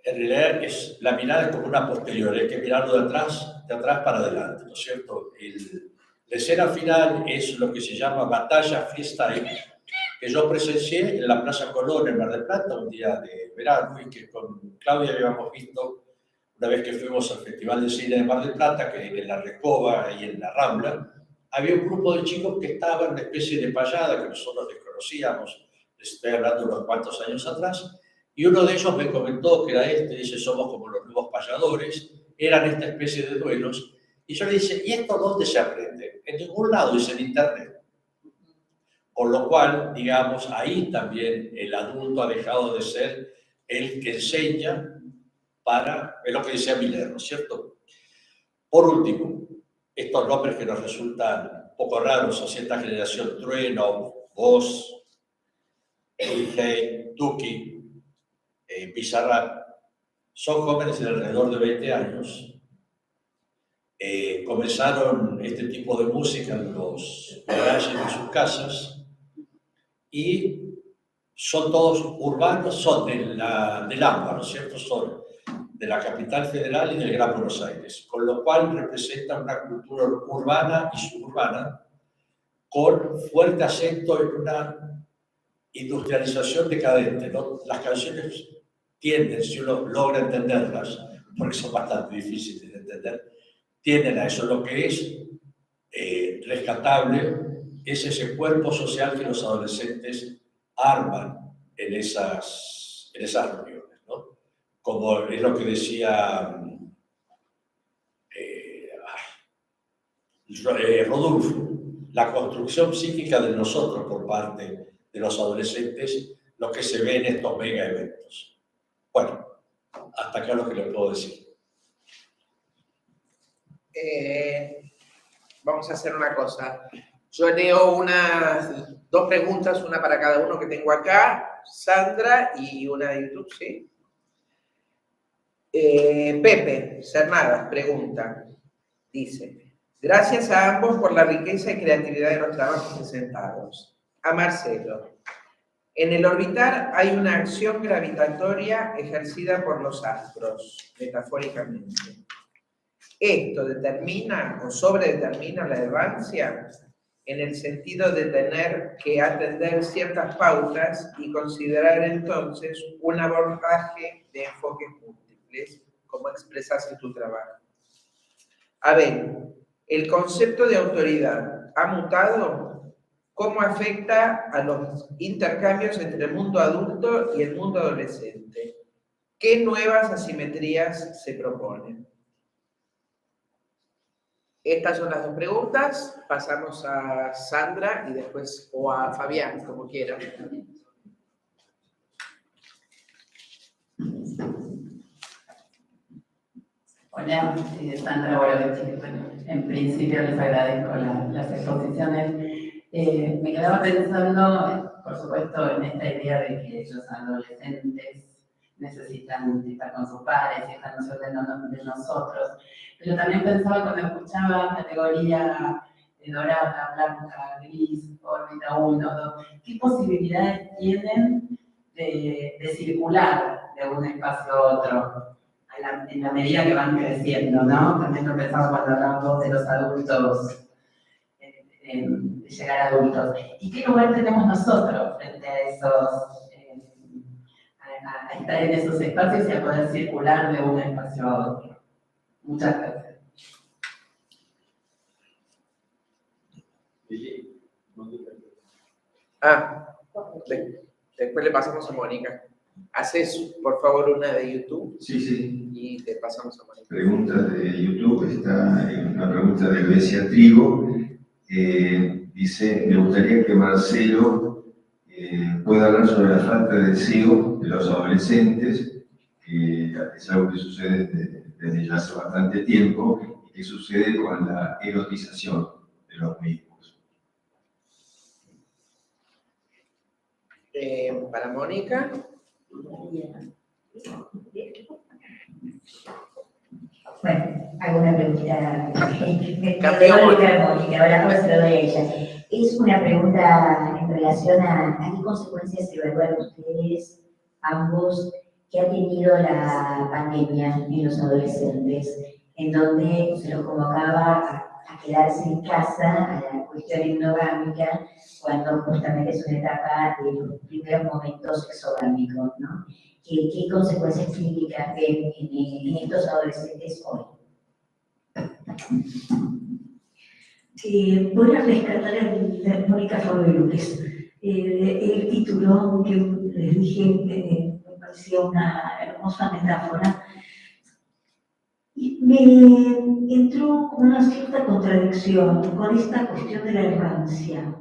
Speaker 6: en realidad la mirada es como una posterior, hay que mirarlo de atrás para adelante, ¿no es cierto? La escena final es lo que se llama batalla freestyle, que yo presencié en la Plaza Colón, en Mar del Plata, un día de verano, y que con Claudia habíamos visto una vez que fuimos al Festival de Cine de Mar del Plata, que en la Recoba y en la Rambla, había un grupo de chicos que estaban en una especie de payada que nosotros desconocíamos, les estoy hablando unos cuantos años atrás, y uno de ellos me comentó que era dice, somos como los nuevos payadores, eran esta especie de duelos, y yo le dije, ¿y esto dónde se aprende? En ningún lado, dice en Internet. Por lo cual, digamos, ahí también el adulto ha dejado de ser el que enseña es lo que decía Miller, ¿no es cierto? Por último, estos nombres que nos resultan un poco raros, o cierta generación, Trueno, Voss, Hey, Tuki, Bizarrap, son jóvenes de alrededor de 20 años. Comenzaron este tipo de música en los garajes de sus casas y son todos urbanos, son del AMBA, ¿no es cierto? Son de la capital federal y del Gran Buenos Aires, con lo cual representan una cultura urbana y suburbana con fuerte acento en una industrialización decadente, ¿no? Las canciones tienden, si uno logra entenderlas, porque son bastante difíciles de entender, tienden a eso. Lo que es rescatable es ese cuerpo social que los adolescentes arman en esas reuniones, ¿no? Como es lo que decía Rodolfo, la construcción psíquica de nosotros por parte de los adolescentes, lo que se ve en estos mega eventos. Bueno, hasta acá lo que les puedo decir.
Speaker 1: Vamos a hacer una cosa. Yo leo dos preguntas, una para cada uno que tengo acá, Sandra, y una de YouTube, ¿sí? Pepe Cernadas pregunta, dice, gracias a ambos por la riqueza y creatividad de los trabajos presentados. A Marcelo, en el orbitar hay una acción gravitatoria ejercida por los astros, metafóricamente. ¿Esto determina o sobredetermina la errancia en el sentido de tener que atender ciertas pautas y considerar entonces un abordaje de enfoques múltiples, como expresas en tu trabajo? A ver, ¿el concepto de autoridad ha mutado? ¿Cómo afecta a los intercambios entre el mundo adulto y el mundo adolescente? ¿Qué nuevas asimetrías se proponen? Estas son las dos preguntas. Pasamos a Sandra y después, o a Fabián, como quieran.
Speaker 11: Hola, Sandra Borovich. Bueno, en principio les agradezco las exposiciones. Me quedaba pensando, por supuesto, en esta idea de que los adolescentes necesitan estar con sus pares y esta noción de nosotros. Pero también pensaba cuando escuchaba categoría dorada, blanca, gris, órbita 1, 2, ¿qué posibilidades tienen de circular de un espacio a otro? En la medida que van creciendo, ¿no? También lo pensamos cuando hablamos de los adultos, de llegar a adultos. ¿Y qué lugar tenemos nosotros frente a esos, a estar en esos espacios y a poder circular de un espacio a otro? Muchas gracias.
Speaker 1: Después le pasamos a Mónica. Haces, por favor, una de YouTube.
Speaker 10: Sí, sí.
Speaker 1: Y te pasamos a Mónica.
Speaker 10: Preguntas de YouTube. Está una pregunta de Becia Trigo. Dice, me gustaría que Marcelo pueda hablar sobre la falta de deseo de los adolescentes, que es algo que sucede desde ya hace bastante tiempo, y que sucede con la erotización de los mismos.
Speaker 1: Para Mónica.
Speaker 8: Bueno, alguna pregunta.
Speaker 1: Campeón.
Speaker 8: Mónica, ahora pues lo de ella. Es una pregunta en relación a qué consecuencias evalúan ustedes, ambos, que ha tenido la pandemia en los adolescentes, en donde se los convocaba a quedarse en casa, a la cuestión endogámica, cuando justamente es una etapa de los primeros momentos exogámicos, ¿no? ¿Qué consecuencias clínicas ven en estos adolescentes hoy?
Speaker 3: Voy a rescatar a Mónica Faber-López. El título que les dije me parecía una hermosa metáfora. Y me entró una cierta contradicción con esta cuestión de la errancia.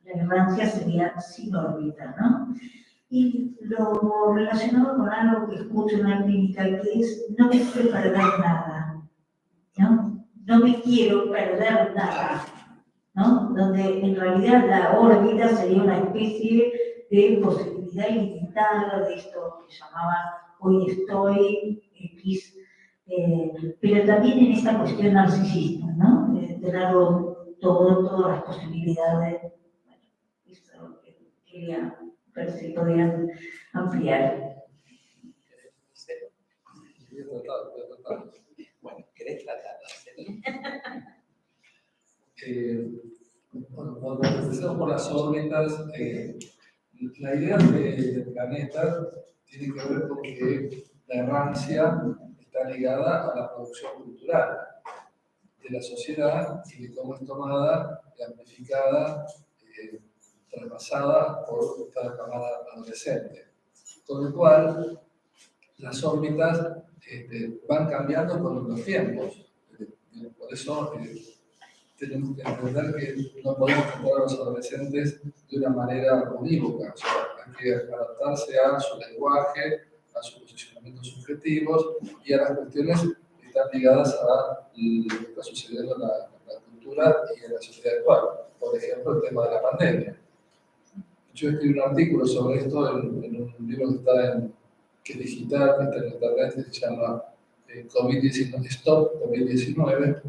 Speaker 3: La errancia sería sin órbita, ¿no? Y lo relacionado con algo que escucho en la clínica, que es no me quiero perder nada, ¿no? No me quiero perder nada, ¿no? Donde en realidad la órbita sería una especie de posibilidad ilimitada de esto que llamaban hoy estoy, X, pero también en esta cuestión narcisista, ¿no? De tenerlo todas las posibilidades. Bueno, eso quería ver si podían ampliar.
Speaker 1: Bueno, ¿querés tratar?
Speaker 2: Cuando empezamos por las órbitas, la idea del planeta tiene que ver con que la errancia está ligada a la producción cultural de la sociedad y de cómo es tomada, amplificada, traspasada por cada camada adolescente. Con lo cual, las órbitas van cambiando con los tiempos. Por eso tenemos que entender que no podemos tratar a los adolescentes de una manera unívoca. O sea, hay que adaptarse a su lenguaje, a sus posicionamientos subjetivos y a las cuestiones que están ligadas a lo que está sucediendo en la cultura y en la sociedad actual. Por ejemplo, el tema de la pandemia. Yo escribí un artículo sobre esto en un libro que es digital, que está en internet, que se llama COVID-19, Stop COVID-19,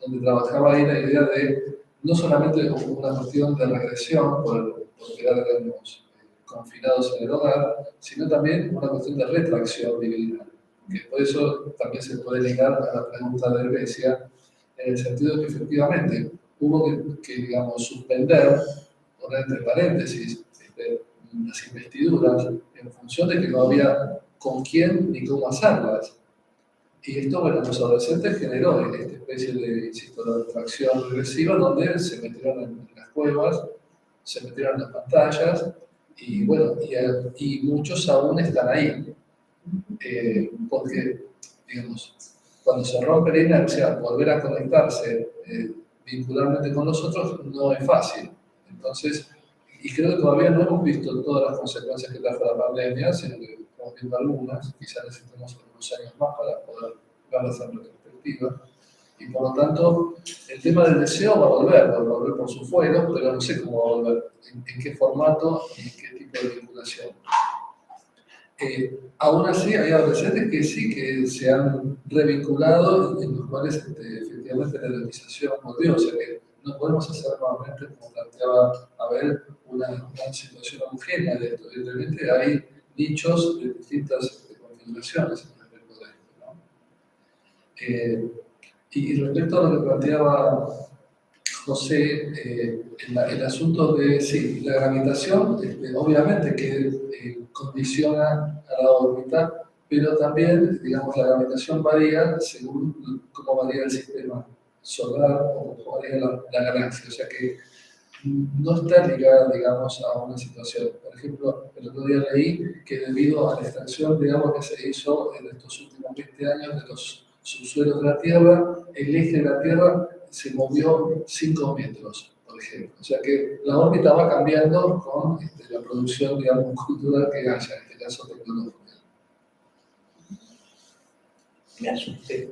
Speaker 2: donde trabajaba ahí la idea de no solamente una cuestión de regresión por quedar, digamos, confinados en el hogar, sino también una cuestión de retracción divinal. Que por eso también se puede ligar a la pregunta de Grecia, en el sentido de que efectivamente hubo que digamos, suspender, poner entre paréntesis, las investiduras en función de que no había con quién ni cómo hacerlas. Y esto, bueno, en los adolescentes generó esta especie de, insisto, de retracción regresiva, donde se metieron en las cuevas, se metieron en las pantallas, y bueno, y muchos aún están ahí. Porque, digamos, cuando se rompe la inercia, volver a conectarse vincularmente con los otros no es fácil. Entonces, y creo que todavía no hemos visto todas las consecuencias que trajo la pandemia, sino que estamos viendo algunas, quizás necesitemos algunos años más para poder verlas en retrospectiva. Y por lo tanto, el tema del deseo va a volver por su fuero, pero no sé cómo va a volver, en qué formato y en qué tipo de vinculación. Aún así, hay adolescentes que sí que se han revinculado y en los cuales efectivamente la educación volvió. O sea que no podemos hacer nuevamente, como planteaba Abel, una situación homogénea de esto. Evidentemente hay nichos de distintas configuraciones respecto de esto, ¿no? Y respecto a lo que planteaba José, el asunto de, sí, la gravitación, obviamente que condiciona a la órbita, pero también, digamos, la gravitación varía según cómo varía el sistema solar o cómo varía la galaxia, o sea que no está ligada, digamos, a una situación. Por ejemplo, el otro día leí que debido a la extracción de agua que se hizo en estos últimos 20 años de los subsuelos de la Tierra, el eje de la Tierra se movió 5 metros, por ejemplo. O sea que la órbita va cambiando con la producción, digamos, cultural que haya, en este caso tecnológica.
Speaker 1: Me asusté.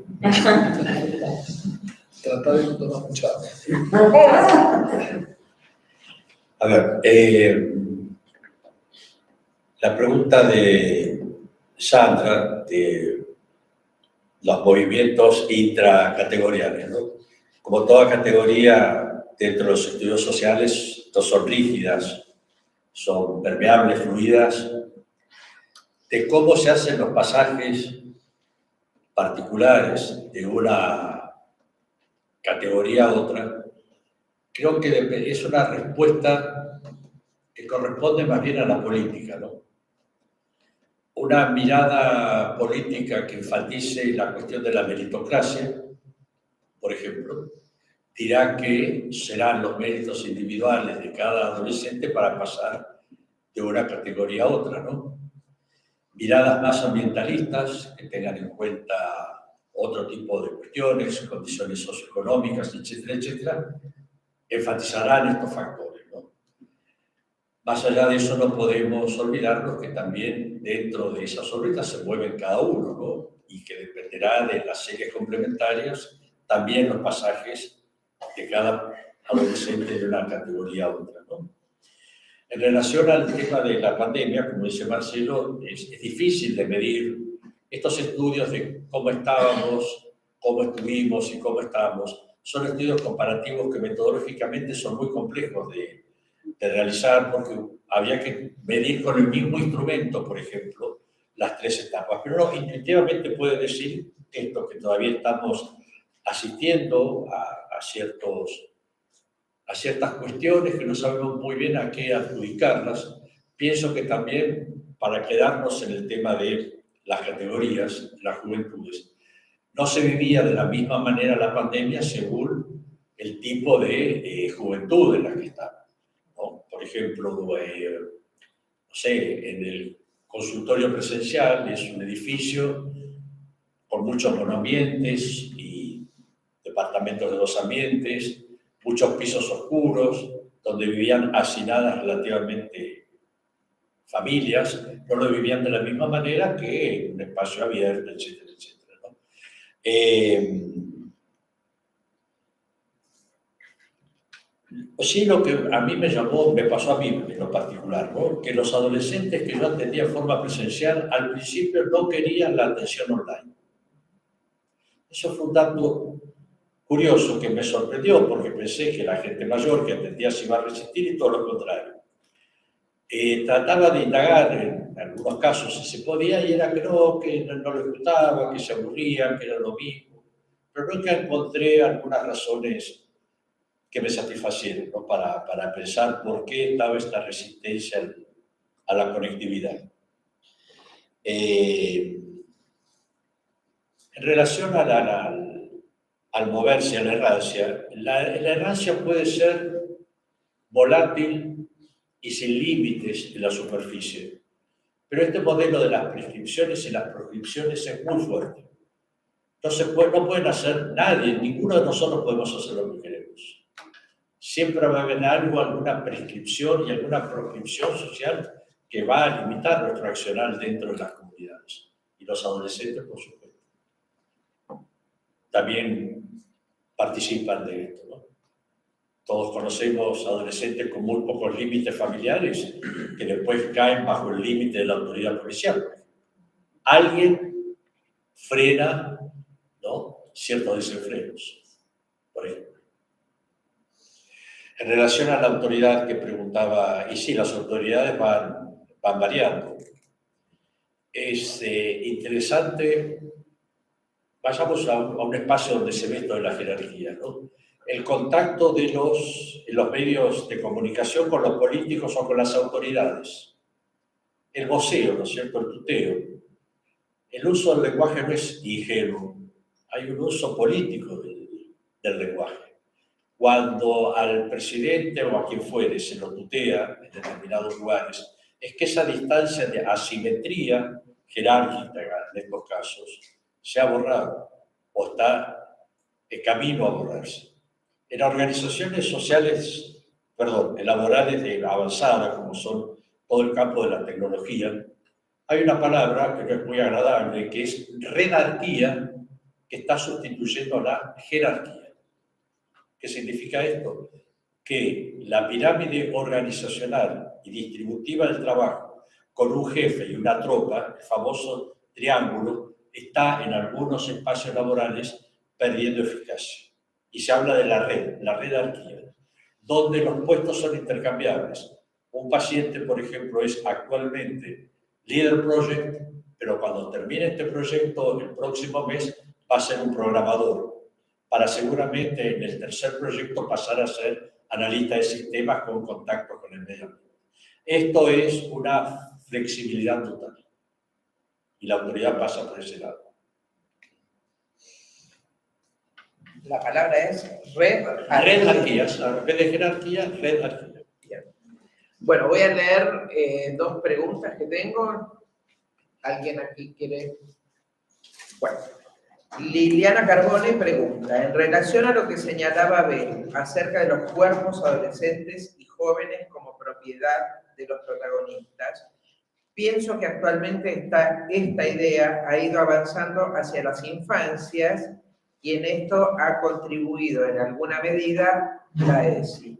Speaker 2: Tratar de no tomar mucha agua.
Speaker 6: A ver, la pregunta de Sandra de los movimientos intracategoriales, ¿no? Como toda categoría dentro de los estudios sociales, no son rígidas, son permeables, fluidas, de cómo se hacen los pasajes particulares de una categoría a otra. Creo que es una respuesta que corresponde más bien a la política, ¿no? Una mirada política que enfatice la cuestión de la meritocracia, por ejemplo, dirá que serán los méritos individuales de cada adolescente para pasar de una categoría a otra, ¿no? Miradas más ambientalistas, que tengan en cuenta otro tipo de cuestiones, condiciones socioeconómicas, etcétera, etcétera, enfatizarán estos factores, ¿no? Más allá de eso, no podemos olvidarnos que también dentro de esas órbitas se mueven cada uno, ¿no? Y que dependerá de las series complementarias, también los pasajes de cada adolescente de una categoría a otra, ¿no? En relación al tema de la pandemia, como dice Marcelo, es difícil de medir estos estudios de cómo estábamos, cómo estuvimos y cómo estamos. Son estudios comparativos que metodológicamente son muy complejos de realizar porque había que medir con el mismo instrumento, por ejemplo, las 3 etapas. Pero no, intuitivamente puede decir esto, que todavía estamos asistiendo a ciertas cuestiones que no sabemos muy bien a qué adjudicarlas. Pienso que también, para quedarnos en el tema de las categorías, las juventudes, no se vivía de la misma manera la pandemia según el tipo de juventud en la que está, ¿no? Por ejemplo, no sé, en el consultorio presencial es un edificio con muchos monoambientes y departamentos de 2 ambientes, muchos pisos oscuros, donde vivían hacinadas relativamente familias, no lo vivían de la misma manera que en un espacio abierto, etcétera, etcétera, ¿no? Sí, lo que a mí me pasó a mí en lo particular, ¿no? Que los adolescentes que yo atendía en forma presencial al principio no querían la atención online. Eso fue un dato curioso que me sorprendió porque pensé que la gente mayor que atendía se iba a resistir y todo lo contrario. Trataba de indagar en algunos casos si se podía y era que no les gustaba, que se aburrían, que era lo mismo. Pero nunca encontré algunas razones que me satisfacieron, ¿no? para pensar por qué estaba esta resistencia a la conectividad. En relación al moverse, a la errancia puede ser volátil y sin límites en la superficie. Pero este modelo de las prescripciones y las proscripciones es muy fuerte. No pueden hacer nadie, ninguno de nosotros podemos hacer lo que queremos. Siempre va a haber alguna prescripción y alguna proscripción social que va a limitar nuestro accionar dentro de las comunidades. Y los adolescentes, por supuesto, también participan de esto, ¿no? Todos conocemos adolescentes con muy pocos límites familiares que después caen bajo el límite de la autoridad policial, por ejemplo. alguien frena, ¿no?, ciertos desenfrenos, por ejemplo. En relación a la autoridad que preguntaba, y sí, las autoridades van variando. Es interesante, vayamos a un espacio donde se ve esto de la jerarquía, ¿no? El contacto de los medios de comunicación con los políticos o con las autoridades. El voceo, ¿no es cierto?, el tuteo. El uso del lenguaje no es ingenuo, hay un uso político del lenguaje. Cuando al presidente o a quien fuere se lo tutea en determinados lugares, es que esa distancia de asimetría jerárquica en estos casos se ha borrado o está en camino a borrarse. En organizaciones sociales, laborales de avanzada, como son todo el campo de la tecnología, hay una palabra que no es muy agradable, que es redarquía, que está sustituyendo a la jerarquía. ¿Qué significa esto? Que la pirámide organizacional y distributiva del trabajo, con un jefe y una tropa, el famoso triángulo, está en algunos espacios laborales perdiendo eficacia. Y se habla de la redarquía, donde los puestos son intercambiables. Un paciente, por ejemplo, es actualmente líder project, pero cuando termine este proyecto el próximo mes va a ser un programador, para seguramente en el tercer proyecto pasar a ser analista de sistemas con contacto con el medio ambiente. Esto es una flexibilidad total y la autoridad pasa por ese lado.
Speaker 1: La palabra es
Speaker 6: redarquías, en vez de jerarquía, redarquía.
Speaker 1: Bueno, voy a leer dos preguntas que tengo. ¿Alguien aquí quiere? Bueno, Liliana Carbone pregunta, en relación a lo que señalaba Abel acerca de los cuerpos adolescentes y jóvenes como propiedad de los protagonistas, pienso que actualmente esta idea ha ido avanzando hacia las infancias y en esto ha contribuido en alguna medida la ESI.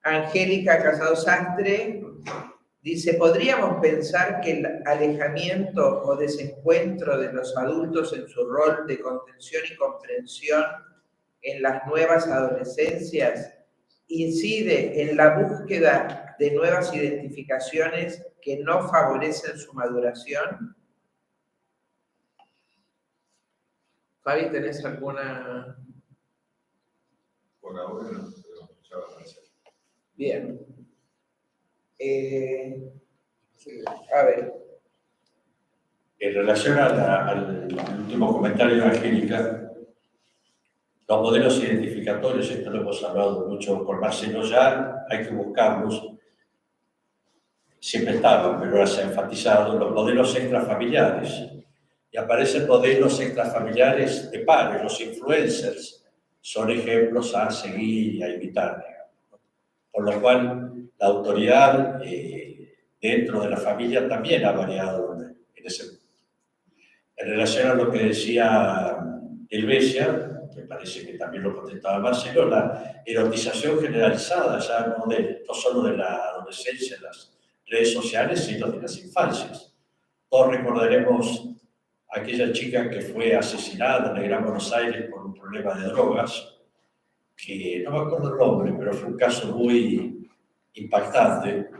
Speaker 1: Angélica Casado Sastre dice, ¿podríamos pensar que el alejamiento o desencuentro de los adultos en su rol de contención y comprensión en las nuevas adolescencias incide en la búsqueda de nuevas identificaciones que no favorecen su maduración? Fabi, ¿tenés alguna?
Speaker 10: Por ahora no, pero ya va a aparecer.
Speaker 1: Bien. A ver.
Speaker 6: En relación al último comentario de Angélica, los modelos identificatorios, esto lo hemos hablado mucho con Marcelo ya, hay que buscarlos. Siempre estaban, pero ahora se ha enfatizado los modelos extrafamiliares. Y aparecen modelos extrafamiliares de pares, los influencers son ejemplos a seguir y a imitar. Por lo cual, la autoridad dentro de la familia también ha variado en ese punto. En relación a lo que decía Helvecia, me parece que también lo contestaba Marcelo, la erotización generalizada ya no solo de la adolescencia en las redes sociales, sino de las infancias. Todos recordaremos a aquella chica que fue asesinada en el Gran Buenos Aires por un problema de drogas, que no me acuerdo el nombre, pero fue un caso muy impactante,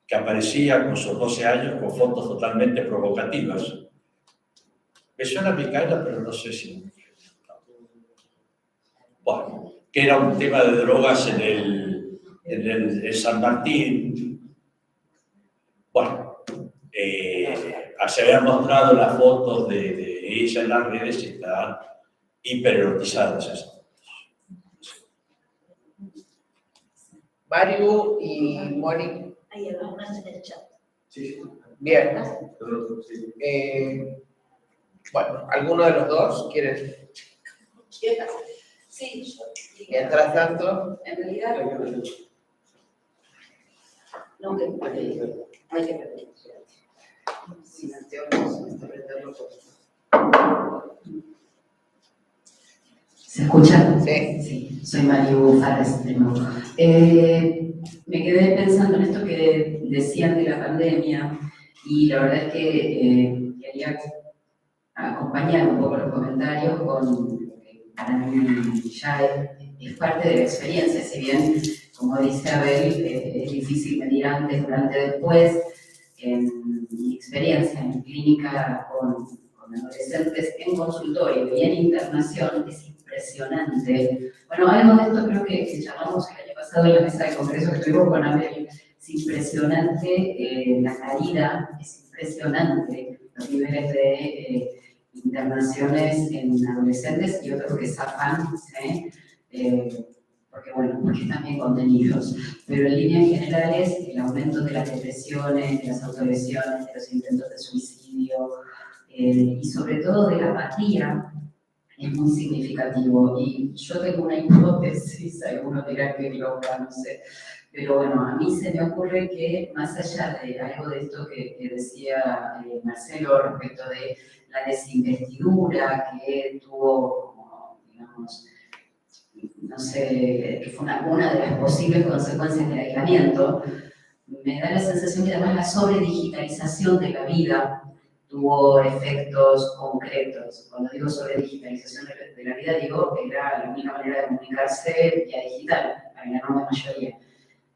Speaker 6: que aparecía con sus 12 años con fotos totalmente provocativas. Me suena Micaela, pero no sé si... Bueno, que era un tema de drogas en San Martín. Bueno, se habían mostrado las fotos de ella en las redes y estaban hipererotizadas esas.
Speaker 1: Mario y Mónica.
Speaker 3: Hay algunas en el chat.
Speaker 10: Sí.
Speaker 1: Bien.
Speaker 10: Sí.
Speaker 1: Bueno, ¿alguno de los dos quiere?
Speaker 9: Sí, yo.
Speaker 1: Mientras tanto.
Speaker 9: En realidad, no, que hay que repetir. Si ¿se escucha?
Speaker 1: Sí.
Speaker 9: Sí, soy Mariu Fares de nuevo. Me quedé pensando en esto que decían de la pandemia Y la verdad es que quería acompañar un poco los comentarios con, para mí ya es parte de la experiencia, si bien, como dice Abel, es difícil medir antes, durante, después. En mi experiencia en clínica con adolescentes en consultorio y en internación es impresionante. Bueno, algo de esto creo que charlamos el año pasado en la mesa de congreso que estuvimos con Abel. Es impresionante la caída, es impresionante los niveles de internaciones en adolescentes y otros que zafan, ¿sí? Porque bueno, porque están bien contenidos, pero en líneas generales el aumento de las depresiones, de las autolesiones, de los intentos de suicidio y sobre todo de la apatía es muy significativo. Y yo tengo una hipótesis, algunos dirán que loca, no sé, pero bueno, a mí se me ocurre que más allá de algo de esto que decía Marcelo respecto de la desinvestidura que tuvo, como, digamos, no sé, que fue una de las posibles consecuencias del aislamiento, me da la sensación que además la sobredigitalización de la vida tuvo efectos concretos. Cuando digo sobredigitalización de la vida, digo que era la única manera de comunicarse vía digital, para la enorme mayoría.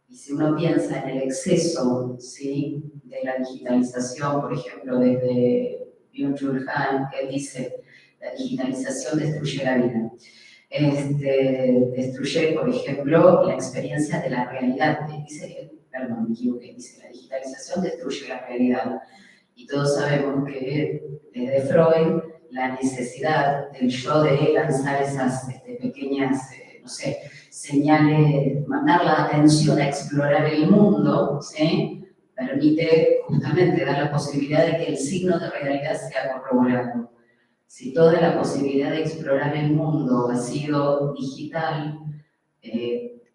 Speaker 9: Y si uno piensa en el exceso, ¿sí?, de la digitalización, por ejemplo, desde Byung-Chul Han, que dice, la digitalización destruye la vida. Destruye, por ejemplo, la experiencia de la realidad. Dice, perdón, me equivoqué, dice, la digitalización destruye la realidad. Y todos sabemos que desde Freud, la necesidad del yo de lanzar esas pequeñas, no sé, señales, mandar la atención a explorar el mundo, ¿sí?, permite justamente dar la posibilidad de que el signo de realidad sea corroborado. Si toda la posibilidad de explorar el mundo ha sido digital,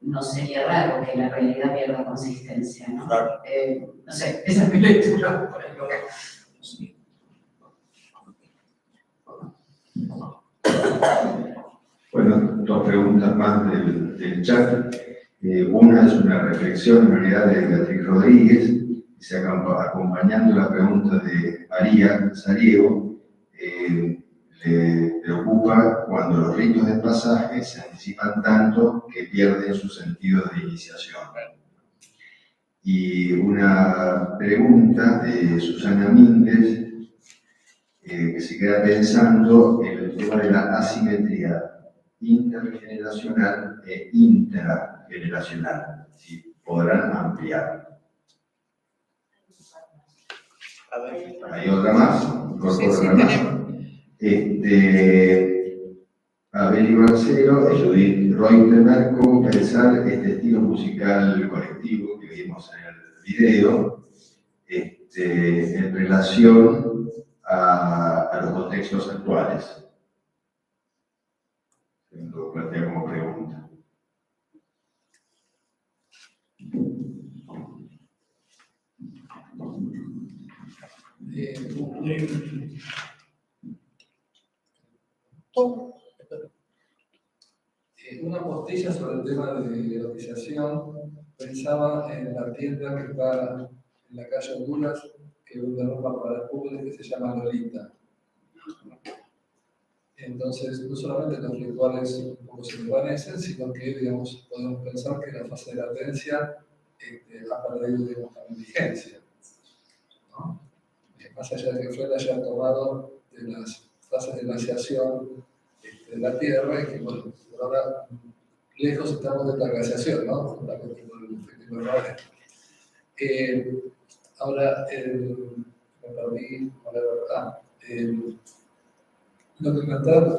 Speaker 9: no sería raro que la realidad pierda consistencia, ¿no?
Speaker 6: Claro.
Speaker 9: No sé, esa es mi lectura por el lugar.
Speaker 10: Bueno, dos preguntas más del chat. Una es una reflexión en realidad de Beatriz Rodríguez, dice, acompañando la pregunta de María Sariego, le preocupa cuando los ritos de pasaje se anticipan tanto que pierden su sentido de iniciación. Y una pregunta de Susana Mínguez, que se queda pensando en el tema de la asimetría intergeneracional e intrageneracional, si podrán ampliar.
Speaker 1: A ver.
Speaker 10: Hay otra más,
Speaker 1: Sí, sí,
Speaker 10: Abel y Marcelo, Judith Reutemer, ¿cómo pensar este estilo musical colectivo que vimos en el video en relación a los contextos actuales? Lo planteo como pregunta.
Speaker 2: Una postilla sobre el tema de erotización, pensaba en la tienda que está en la calle Honduras, que vende ropa para el público, que se llama Lolita. Entonces, no solamente los rituales un poco se desvanecen, sino que, digamos, podemos pensar que la fase de latencia ha perdido, digamos, también vigencia, ¿no? Más allá de que Freud haya tomado de las fases de glaciación de la Tierra, y que, bueno, por ahora lejos estamos de la glaciación, ¿no? La efecto invernadero. Ahora, me perdí, la verdad. Lo que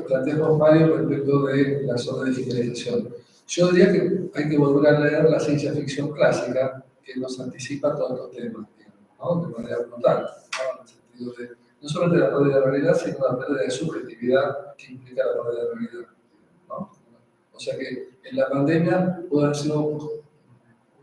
Speaker 2: planteamos Mario respecto de la sobredigitalización. Yo diría que hay que volver a leer la ciencia ficción clásica, que nos anticipa todos los temas, ¿no?, de manera brutal, ¿no?, en el sentido de no solamente la pérdida de realidad, sino la pérdida de subjetividad que implica la pérdida de realidad, ¿no? O sea que en la pandemia puede haber sido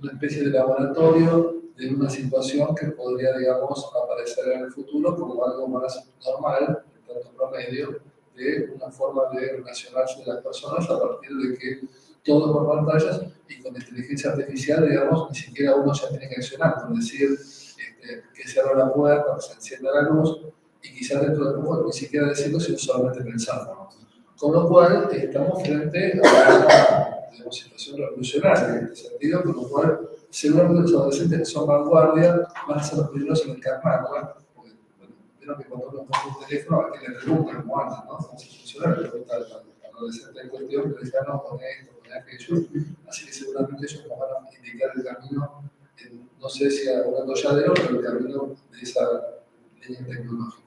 Speaker 2: una especie de laboratorio de una situación que podría, digamos, aparecer en el futuro como algo más normal, en tanto promedio, de una forma de relacionarse de las personas a partir de que todo por pantallas y con inteligencia artificial, digamos, ni siquiera uno ya tiene que accionar, es decir, que se abra la puerta, que se encienda la luz, y quizás dentro de poco ni siquiera decirlo, sino solamente pensarlo. Con lo cual, estamos frente a una situación revolucionaria en este sentido, con lo cual, seguramente los adolescentes que son vanguardia van a ser los primeros en encarnarla, porque vieron que cuando uno coge un teléfono, a quien le preguntan, como antes, ¿no? ¿Cómo se funciona? Le preguntan al adolescente en cuestión, que le dice, no, con esto, con aquello. Así que seguramente ellos nos van a indicar el camino, no sé si a un atolladero, pero el camino de esa línea tecnológica.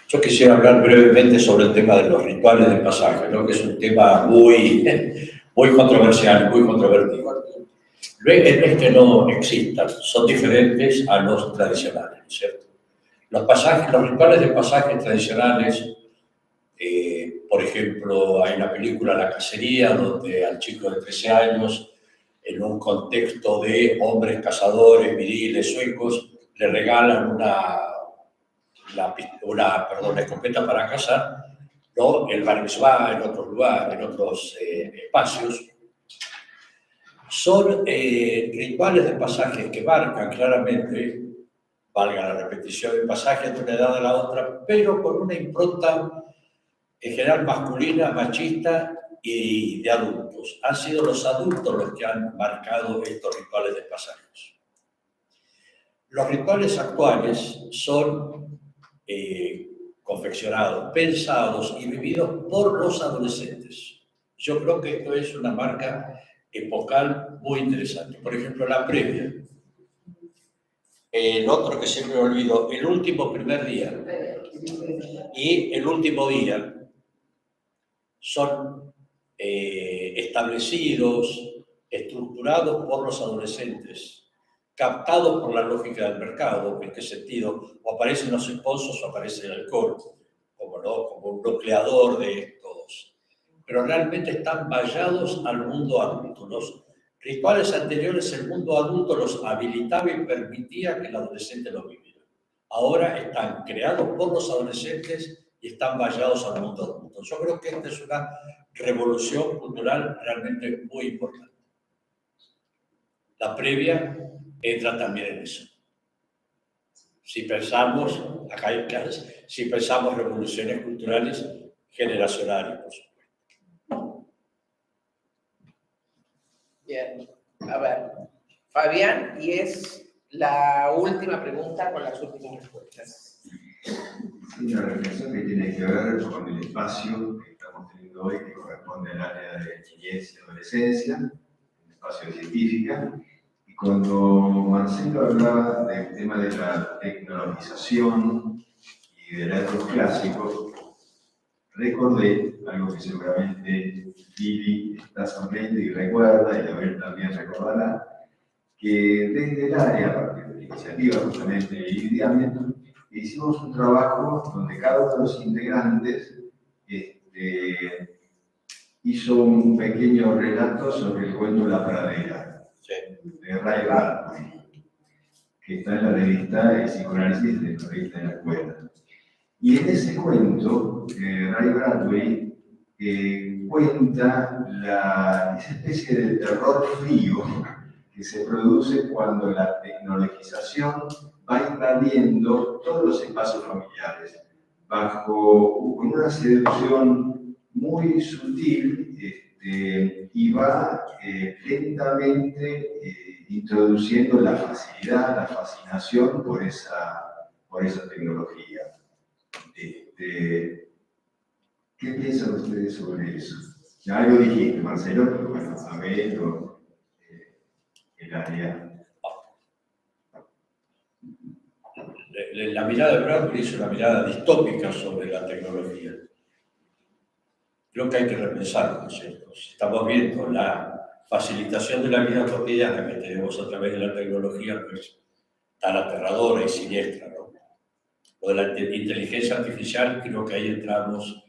Speaker 6: Yo quisiera hablar brevemente sobre el tema de los rituales de pasaje, ¿no? Que es un tema muy controversial, muy controvertido. No es que no existan, son diferentes a los tradicionales, ¿cierto? Los rituales de pasaje tradicionales, por ejemplo, hay una película, La Cacería, donde al chico de 13 años, en un contexto de hombres cazadores, viriles, suecos, le regalan una escopeta para cazar, ¿no? El bar mitzvah, en otros lugares, en otros espacios. Son rituales de pasajes que marcan claramente, valga la repetición, el pasaje de una edad a la otra, pero con una impronta en general masculina, machista y de adultos. Han sido los adultos los que han marcado estos rituales de pasajes. Los rituales actuales son confeccionados, pensados y vividos por los adolescentes. Yo creo que esto es una marca epocal muy interesante. Por ejemplo, la previa. El otro que siempre me olvido, el último primer día y el último día son establecidos, estructurados por los adolescentes, captados por la lógica del mercado. ¿En qué sentido? O aparecen los sponsors o aparece el alcohol, como un nucleador de estos. Pero realmente están vallados al mundo adulto. Los rituales anteriores, el mundo adulto los habilitaba y permitía que el adolescente los viviera. Ahora están creados por los adolescentes y están vallados al mundo adulto. Yo creo que esta es una revolución cultural realmente muy importante. La previa entra también en eso. Si pensamos, acá hay clases, si pensamos revoluciones culturales generacionales, por supuesto.
Speaker 1: Bien, a ver, Fabián, y es la última pregunta con las últimas respuestas.
Speaker 10: Una reflexión que tiene que ver con el espacio que estamos teniendo hoy, que corresponde al área de niñez y adolescencia, el espacio de científica. Y cuando Marcelo hablaba del tema de la tecnologización y de datos clásicos, recordé algo que seguramente Lili está sonriendo y recuerda, y Abel también recordará, que desde el área, a partir de la iniciativa justamente de Lidiamento, hicimos un trabajo donde cada uno de los integrantes hizo un pequeño relato sobre el cuento La Pradera, de Ray Bradbury, que está en la revista El Psicoanálisis, de la revista de la escuela. Y en ese cuento, Ray Bradbury cuenta esa especie de terror frío que se produce cuando la tecnologización va invadiendo todos los espacios familiares, con una seducción muy sutil, y va lentamente introduciendo la facilidad, la fascinación por esa tecnología. ¿Qué piensan ustedes sobre eso? Ya algo dijiste, Marcelo, pero bueno, a ver, el área.
Speaker 6: La mirada de Bradbury es una mirada distópica sobre la tecnología. Creo que hay que repensarlo, ¿no es cierto? Estamos viendo la facilitación de la vida cotidiana que tenemos a través de la tecnología, pues tan aterradora y siniestra, ¿no? Lo de la inteligencia artificial, creo que ahí entramos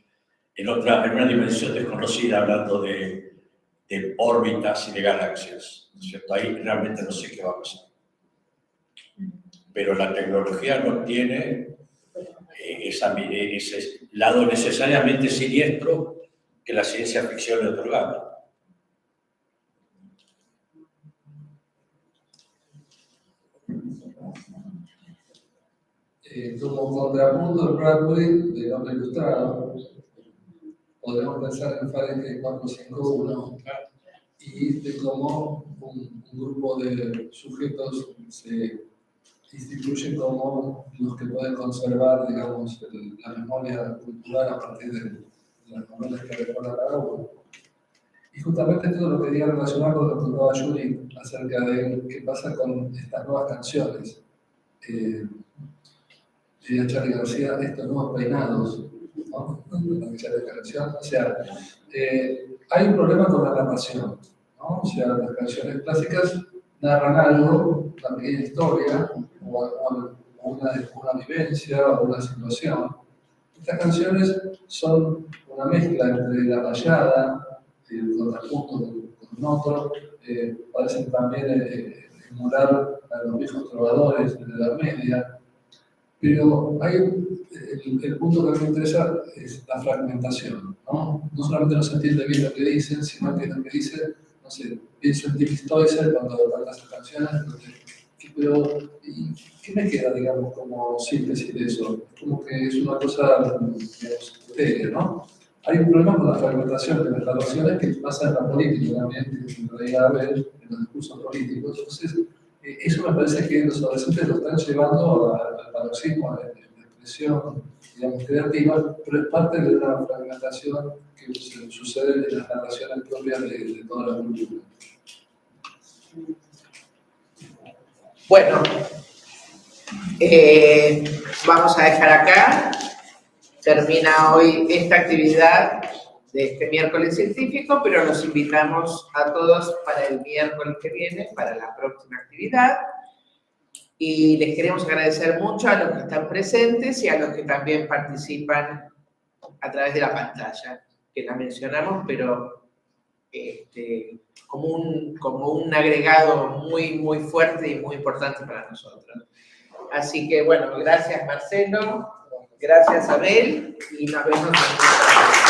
Speaker 6: en una dimensión desconocida, hablando de órbitas y de galaxias, ¿no es cierto? Ahí realmente no sé qué va a pasar. Pero la tecnología no tiene ese lado necesariamente siniestro que la ciencia ficción le otorgaba.
Speaker 2: Como contrapunto del Bradbury del hombre ilustrado, podemos pensar en Fahrenheit 451 y de cómo un grupo de sujetos se instituyen como los que pueden conservar, digamos, la memoria cultural a partir de las novelas que recuerdan a uno. Y justamente esto es lo que quería relacionar con lo que tocaba Yuri acerca de qué pasa con estas nuevas canciones. Diría Charly García, estos nuevos peinados, ¿no? O sea, hay un problema con la narración, ¿no? O sea, las canciones clásicas narran algo, una pequeña historia, o una vivencia, o una situación. Estas canciones son una mezcla entre la rayada, el contrapunto con otro, parecen también emular a los viejos trovadores de la Edad Media, pero hay el punto que me interesa es la fragmentación, ¿no? No solamente no se entiende bien lo que dicen, sino que lo que dicen, no sé, pienso en Dick Stoessel cuando canta esas canciones, pero ¿qué me queda, digamos, como síntesis de eso? Como que es una cosa, digamos, seria, ¿no? Hay un problema con la fragmentación de las narraciones que pasa en la política también, que en realidad ver en los discursos políticos. Entonces, eso me parece que los adolescentes lo están llevando al paroxismo, a la expresión, digamos, creativa, pero es parte de una fragmentación que sucede en las narraciones propias de toda la cultura.
Speaker 1: Bueno, vamos a dejar acá. Termina hoy esta actividad de este miércoles científico, pero los invitamos a todos para el miércoles que viene, para la próxima actividad. Y les queremos agradecer mucho a los que están presentes y a los que también participan a través de la pantalla, que la mencionamos, pero como un agregado muy, muy fuerte y muy importante para nosotros. Así que, bueno, gracias Marcelo, gracias Abel, y nos vemos en el próximo.